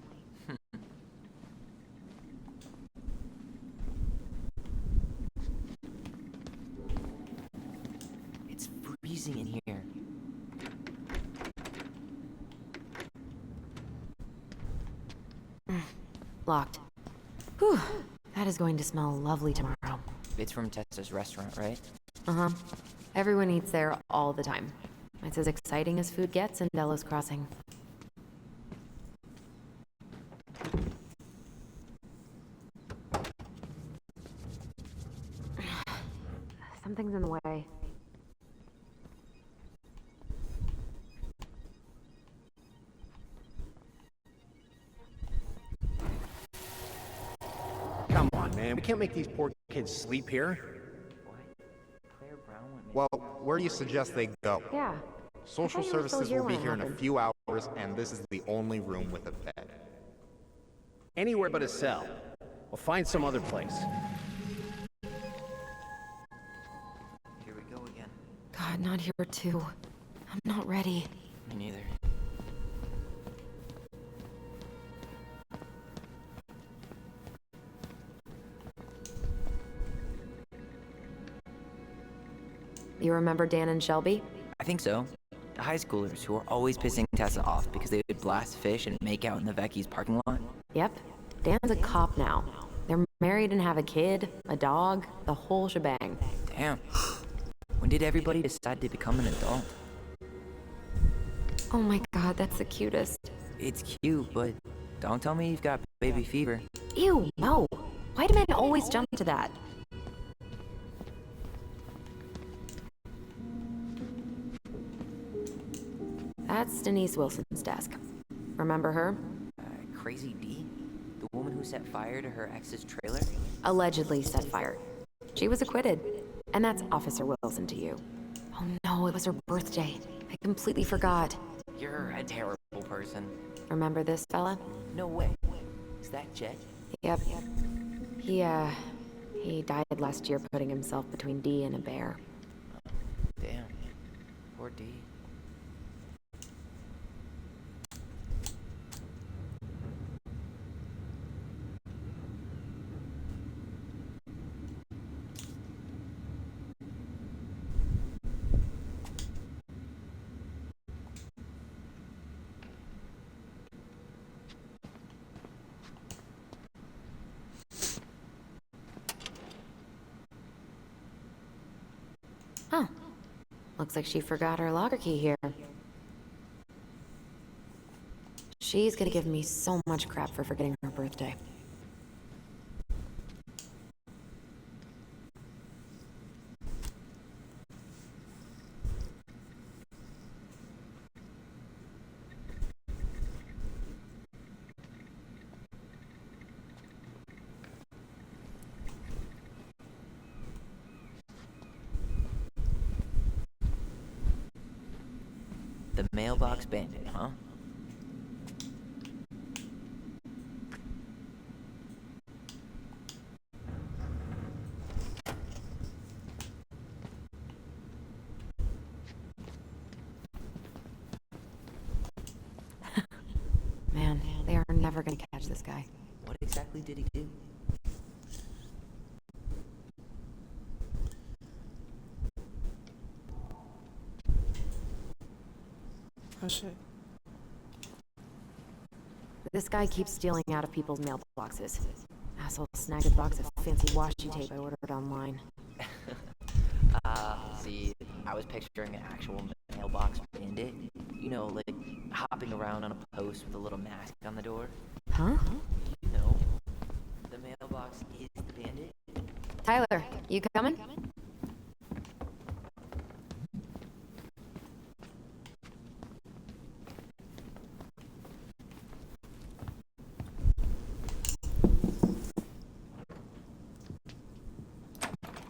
It's freezing in here. Locked. Whew. That is going to smell lovely tomorrow. It's from Tessa's restaurant, right? Uh-huh. Everyone eats there all the time. It's as exciting as food gets in Delos Crossing. Something's in the way. Come on, man. We can't make these poor kids sleep here. Well, where do you suggest they go? Yeah. Social you were still services here will be when it here in a happened. few hours, and this is the only room with a bed. Anywhere but a cell. We'll find some other place. Here we go again. God, not here too. I'm not ready. Me neither. You remember Dan and Shelby? I think so. High schoolers who were always pissing Tessa off because they would blast fish and make out in the Vecchi's parking lot. Yep. Dan's a cop now. They're married and have a kid, a dog, the whole shebang. Damn. When did everybody decide to become an adult? Oh my god, that's the cutest. It's cute, but don't tell me you've got baby fever. Ew, no. Why do men always jump to that? That's Denise Wilson's desk. Remember her? Crazy D? The woman who set fire to her ex's trailer? Allegedly set fire. She was acquitted. And that's Officer Wilson to you. Oh no, it was her birthday. I completely forgot. You're a terrible person. Remember this fella? No way. Is that Jet? Yep. He died last year putting himself between D and a bear. Damn. Poor D. Huh. Looks like she forgot her locker key here. She's gonna give me so much crap for forgetting her birthday. The mailbox bandit, huh? Man, they are never gonna catch this guy. What exactly did he do? Oh shit. This guy keeps stealing out of people's mailboxes. Asshole snagged a box of fancy washi tape I ordered online. See, I was picturing an actual mailbox bandit. You know, like hopping around on a post with a little mask on the door. Huh? You know, the mailbox is the bandit. Tyler, you coming?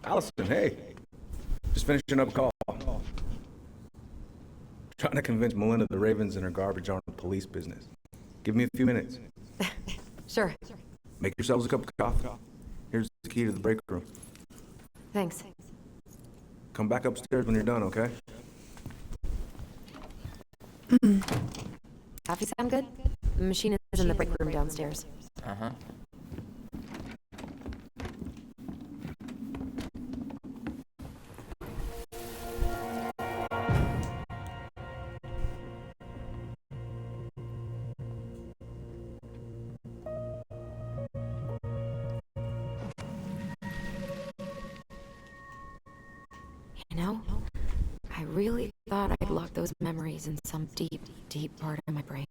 Allison, hey. Just finishing up a call. Trying to convince Melinda the Ravens and her garbage aren't police business. Give me a few minutes. Sure. Make yourselves a cup of coffee. Here's the key to the break room. Thanks. Come back upstairs when you're done, okay? Coffee sound good? The machine is in the break room downstairs. Uh-huh. You know, I really thought I'd lock those memories in some deep, deep part of my brain.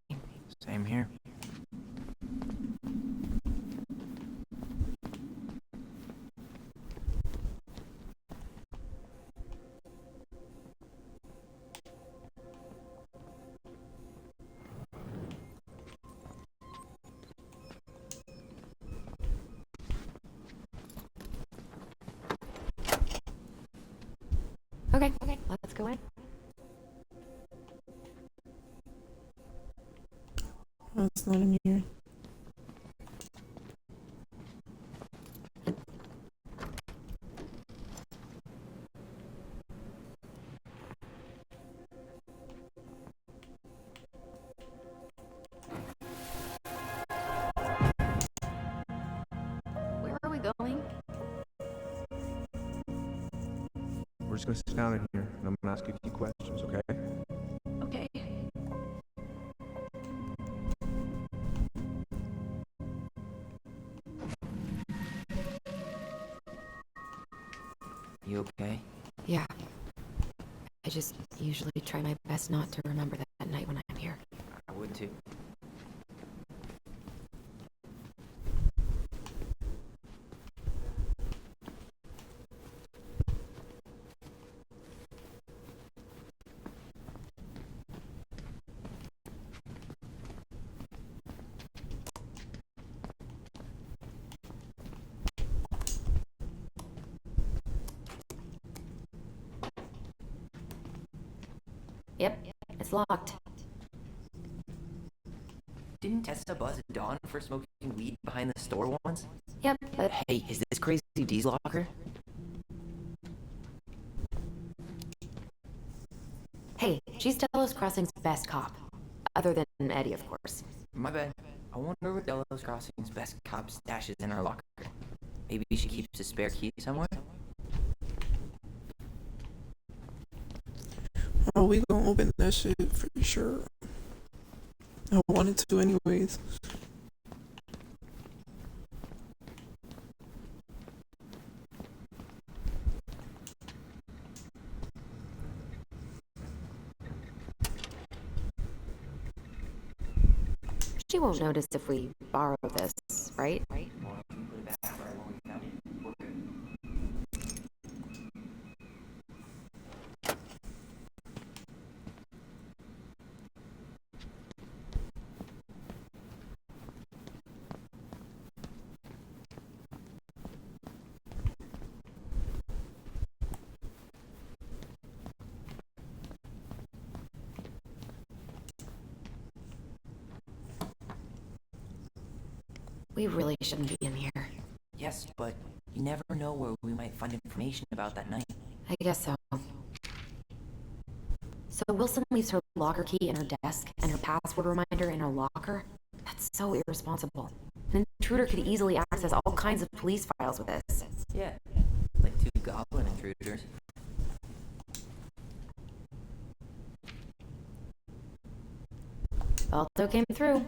Same here. Okay, let's go in. That's not a mirror. Where are we going? We're just gonna sit down in here, and I'm gonna ask you a few questions, okay? Okay. You okay? Yeah. I just usually try my best not to remember that night when I'm here. I would too. Yep, it's locked. Didn't Tessa buzz Dawn for smoking weed behind the store once? Yep, but Hey, is this Crazy D's locker? hey, she's Delos Crossing's best cop. Other than Eddie, of course. My bad. I wonder what Delos Crossing's best cop stashes in her locker. Maybe she keeps a spare key somewhere? Oh, we gonna open that shit for sure. I wanted to anyways. She won't notice if we borrow this, right? We really shouldn't be in here. Yes, but you never know where we might find information about that night. I guess so. So Wilson leaves her locker key in her desk and her password reminder in her locker? That's so irresponsible. An intruder could easily access all kinds of police files with this. Yeah, like 2 goblin intruders. Balto came through.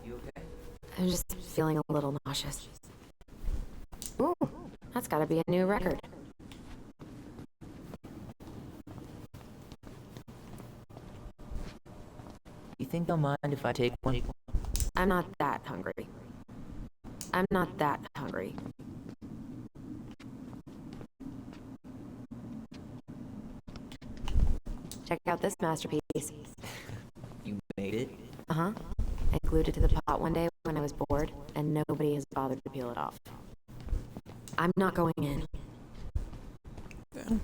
You okay? I'm just feeling a little nauseous. Ooh, that's gotta be a new record. You think they'll mind if I take one? I'm not that hungry. I'm not that hungry. Check out this masterpiece. You made it? Uh-huh. I glued it to the pot one day when I was bored, and nobody has bothered to peel it off. I'm not going in. Damn.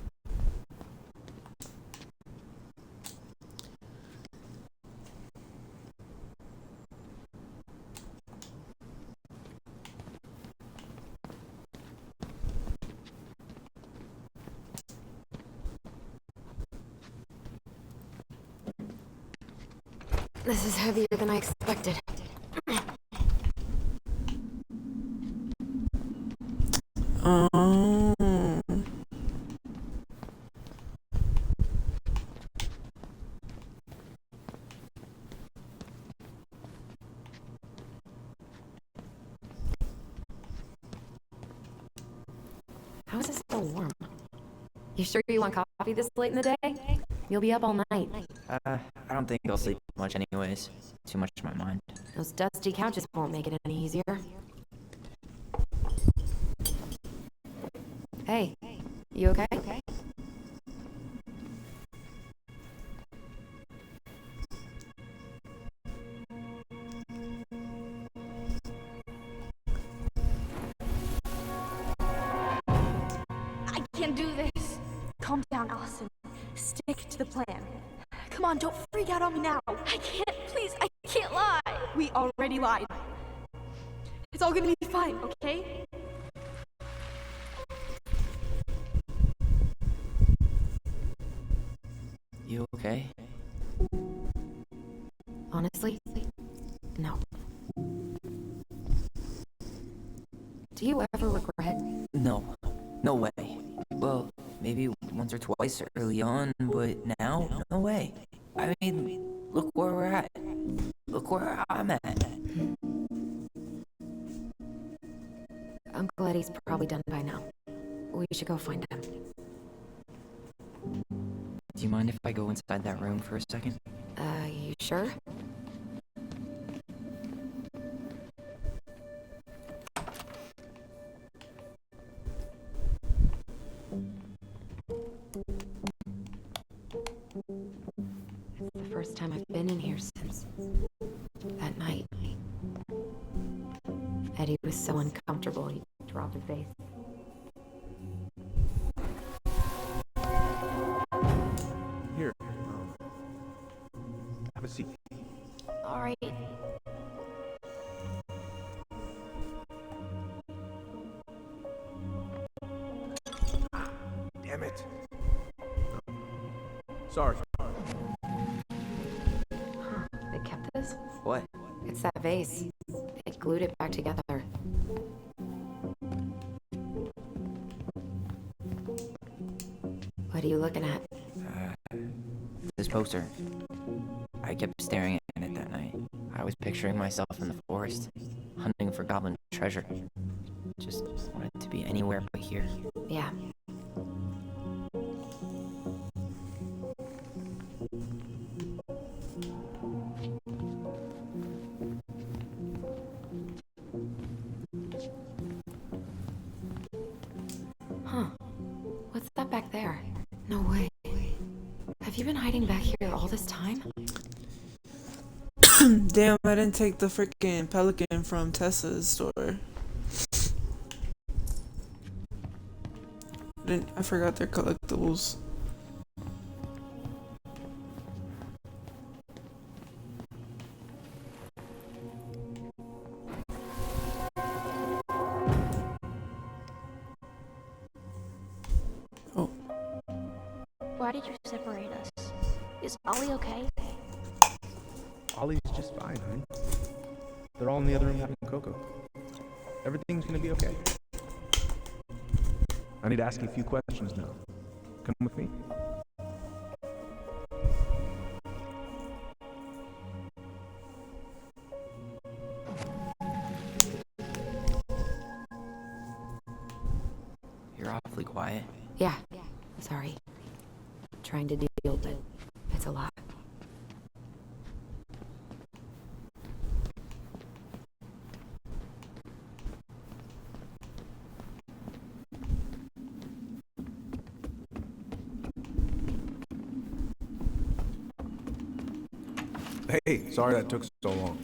This is heavier than I expected. Oh. How is this still so warm. You sure you want coffee this late in the day? You'll be up all night. I don't think I'll sleep much anyways. Too much on my mind. Those dusty couches won't make it any easier. Hey, you okay? I can't do this. Calm down, Allison. Stick to the plan. Come on, don't freak out on me now. I can't, please, I can't lie. We already lied. It's all gonna be fine, okay? You okay? Honestly, no. Do you ever regret? No. No way. Well, maybe once or twice early on, but now? No way. I mean, look where we're at. Look where I'm at. Uncle Eddie's probably done by now. We should go find him. Do you mind if I go inside that room for a second? You sure? It's the first time I've been in here since that night. Eddie was so uncomfortable he dropped his face. Here. Have a seat. All right. Damn it. Sorry. They kept this? What? It's that vase. They glued it back together. What are you looking at? This poster. I kept staring at it that night. I was picturing myself in the forest, hunting for goblin treasure. Just wanted to be anywhere but here. Yeah. Huh. What's that back there? No way. Have you been hiding back here all this time? Damn, I didn't take the freaking pelican from Tessa's store. I forgot their collectibles. Oh. Why did you separate us? Is Ollie okay? Ollie's just fine, honey. They're all in the other room having cocoa. Everything's gonna be okay. I need to ask you a few questions now. Come with me. You're awfully quiet. Yeah. Sorry. Trying to deal, but it's a lot. Hey, sorry that took so long.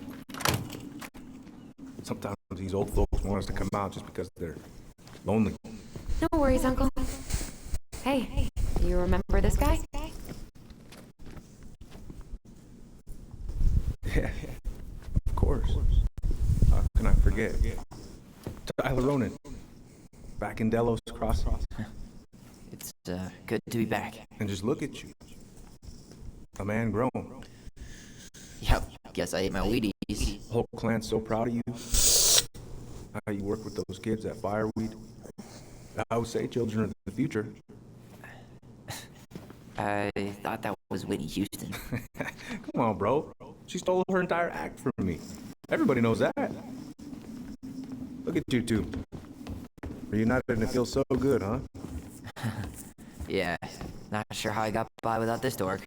Sometimes these old folks want us to come out just because they're lonely. No worries, Uncle. Hey, do you remember this guy? Yeah, of course. How can I forget? Tyler Ronan, back in Delos Crossing. It's good to be back. And just look at you. A man grown. Yep, guess I ate my Wheaties. Whole clan's so proud of you. How you work with those kids at Fireweed. I would say children of the future. I thought that was Whitney Houston. Come on, bro. She stole her entire act from me. Everybody knows that. Look at you two. Reunited and it feels so good, huh? Yeah, not sure how I got by without this dork.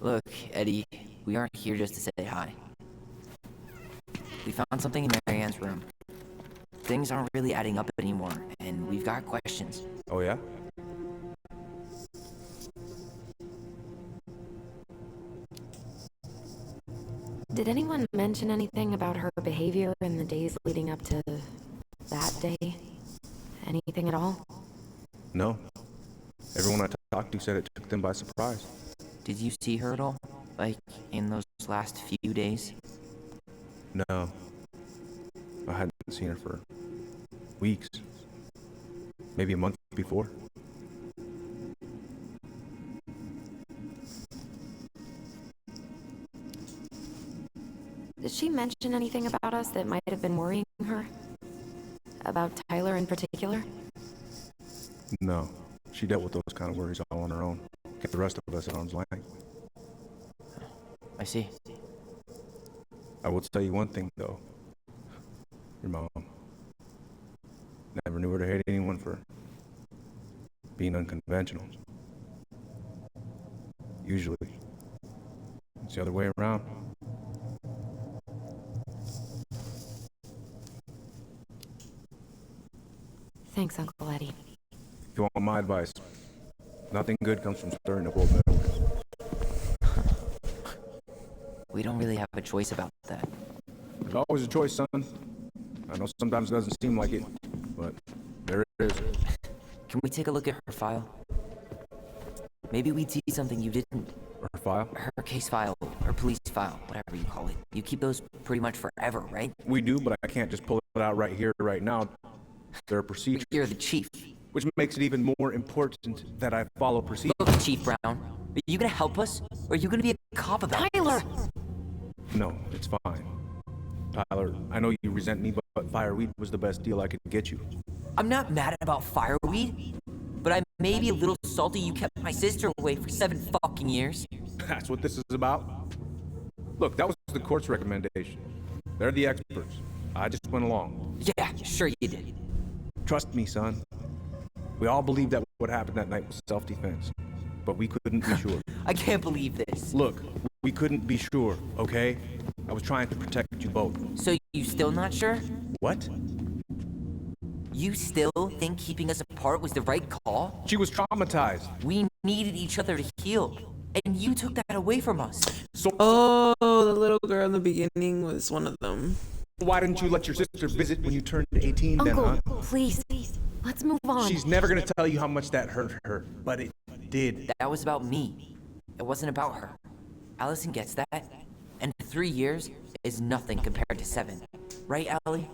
Look, Eddie, we aren't here just to say hi. We found something in Marianne's room. Things aren't really adding up anymore, and we've got questions. Oh, yeah? Did anyone mention anything about her behavior in the days leading up to that day? Anything at all? No. Everyone I talked to said it took them by surprise. Did you see her at all? Like, in those last few days? No. I hadn't seen her for weeks. Maybe a month before. Did she mention anything about us that might have been worrying her? About Tyler in particular? No. She dealt with those kind of worries all on her own. Kept the rest of us at arm's length. I see. I will tell you one thing, though. Your mom. Never knew her to hate anyone for being unconventional. Usually, it's the other way around. Thanks, Uncle Eddie. If you want my advice, nothing good comes from stirring up old memories. We don't really have a choice about that. There's always a choice, son. I know sometimes it doesn't seem like it, but there it is. Can we take a look at her file? Maybe we'd see something you didn't. Her file? Her case file, or police file, whatever you call it. You keep those pretty much forever, right? We do, but I can't just pull it out right here, right now. There are procedures. You're the chief. Which makes it even more important that I follow procedures. Look, Chief Brown, are you gonna help us? Or are you gonna be a cop about Tyler! No, it's fine. Tyler, I know you resent me, but fireweed was the best deal I could get you. I'm not mad about fireweed, but I may be a little salty you kept my sister away for 7 fucking years. That's what this is about? Look, that was the court's recommendation. They're the experts. I just went along. Yeah, sure you did. Trust me, son. We all believed that what happened that night was self-defense, but we couldn't be sure. I can't believe this. Look, we couldn't be sure, okay? I was trying to protect you both. So you still not sure? What? You still think keeping us apart was the right call? She was traumatized. We needed each other to heal, and you took that away from us. So Oh, the little girl in the beginning was one of them. why didn't you let your sister visit when you turned 18 then, Uncle, huh? please, let's move on. She's never gonna tell you how much that hurt her, but it did. That was about me. It wasn't about her. Allison gets that, and 3 years is nothing compared to 7. Right, Allie?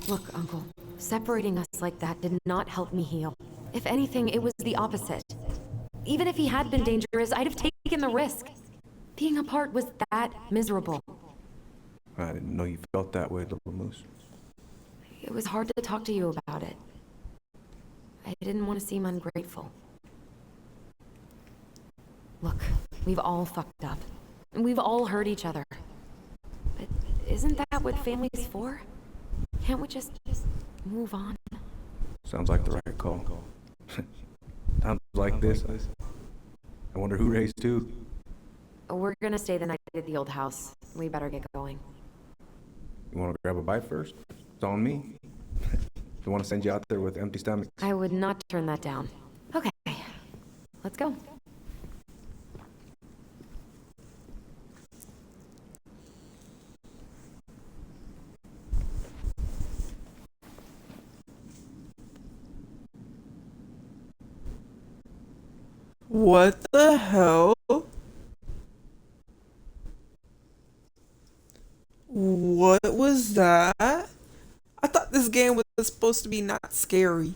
Look, Uncle, separating us like that did not help me heal. If anything, it was the opposite. Even if he had been dangerous, I'd have taken the risk. Being apart was that miserable. I didn't know you felt that way, little moose. It was hard to talk to you about it. I didn't want to seem ungrateful. Look, we've all fucked up. And we've all hurt each other. But isn't that what family's for? Can't we just move on? Sounds like the right call. Times like this, I wonder who raised who. We're gonna stay the night at the old house. We better get going. You want to grab a bite first? It's on me. Don't want to send you out there with empty stomachs. I would not turn that down. Okay, let's go. What the hell? What was that? I thought this game was supposed to be not scary.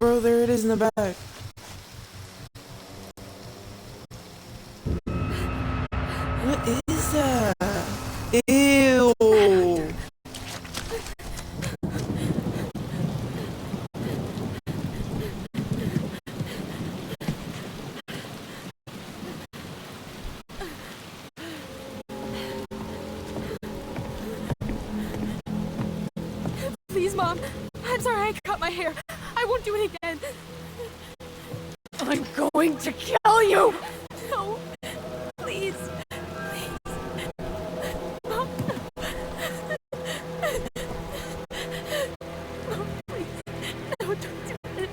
Bro, there it is in the back. What is that? Ew. Please, Mom. I'm sorry I cut my hair. I won't do it again. I'm going to kill you! No. Please. Please. Mom. Mom, please. No, don't do this.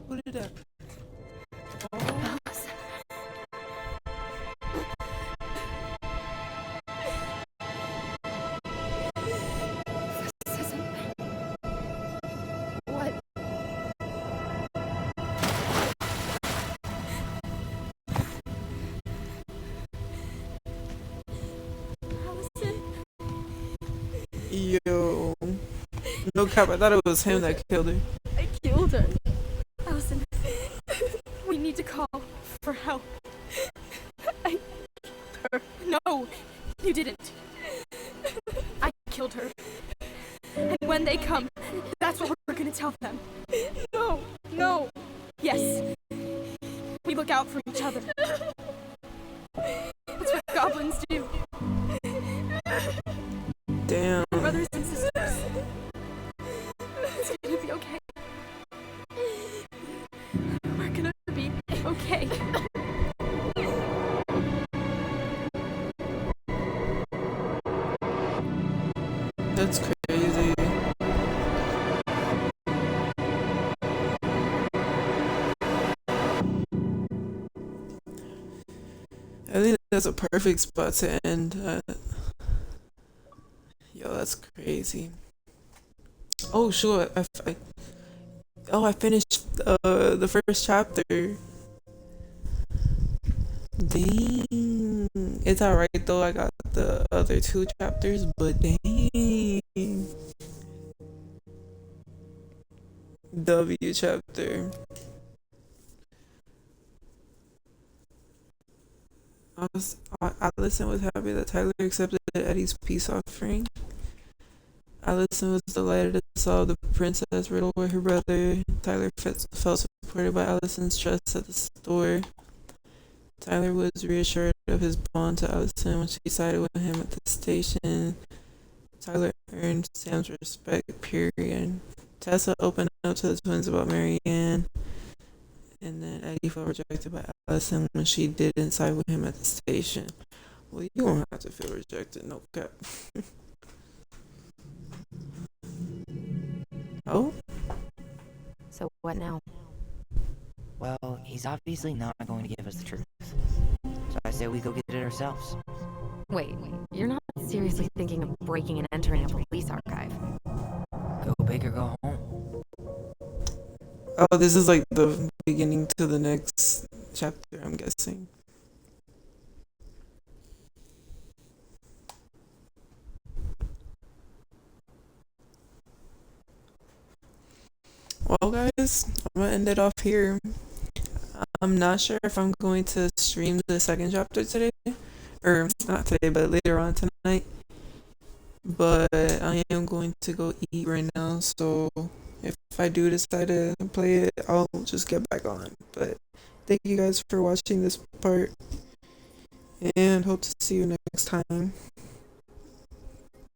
Who did that? What? Allison? Yo. No cap, I thought it was him that killed her. I killed her. Allison, we need to call for help. I killed her. No, you didn't. I killed her. And when they come, that's what we're gonna tell them. No, no. Yes. We look out for each other. That's what goblins do. Damn. Brothers and sisters. It's gonna be okay. We're gonna be okay. That's crazy. I think that's a perfect spot to end. Yo, that's crazy. Oh, sure. I finished the first chapter. Dang. It's alright though. I got the other two chapters, but dang. W chapter. Allison was happy that Tyler accepted Eddie's peace offering. Allison was delighted to solve the princess riddle with her brother. Tyler felt supported by Allison's trust at the store. Tyler was reassured of his bond to Allison when she sided with him at the station. Tyler earned Sam's respect, period. Tessa opened up to the twins about Marianne. And then Eddie felt rejected by Allison when she didn't side with him at the station. Well, you don't have to feel rejected, no cap. Oh? So what now? Well, he's obviously not going to give us the truth. So I say we go get it ourselves. Wait, you're not seriously thinking of breaking and entering a police archive? Go big or go home. Oh, this is like the beginning to the next chapter, I'm guessing. Well, guys, I'm gonna end it off here. I'm not sure if I'm going to stream the second chapter today, or not today, but later on tonight. But I am going to go eat right now, so if I do decide to play it, I'll just get back on. But thank you guys for watching this part, and hope to see you next time.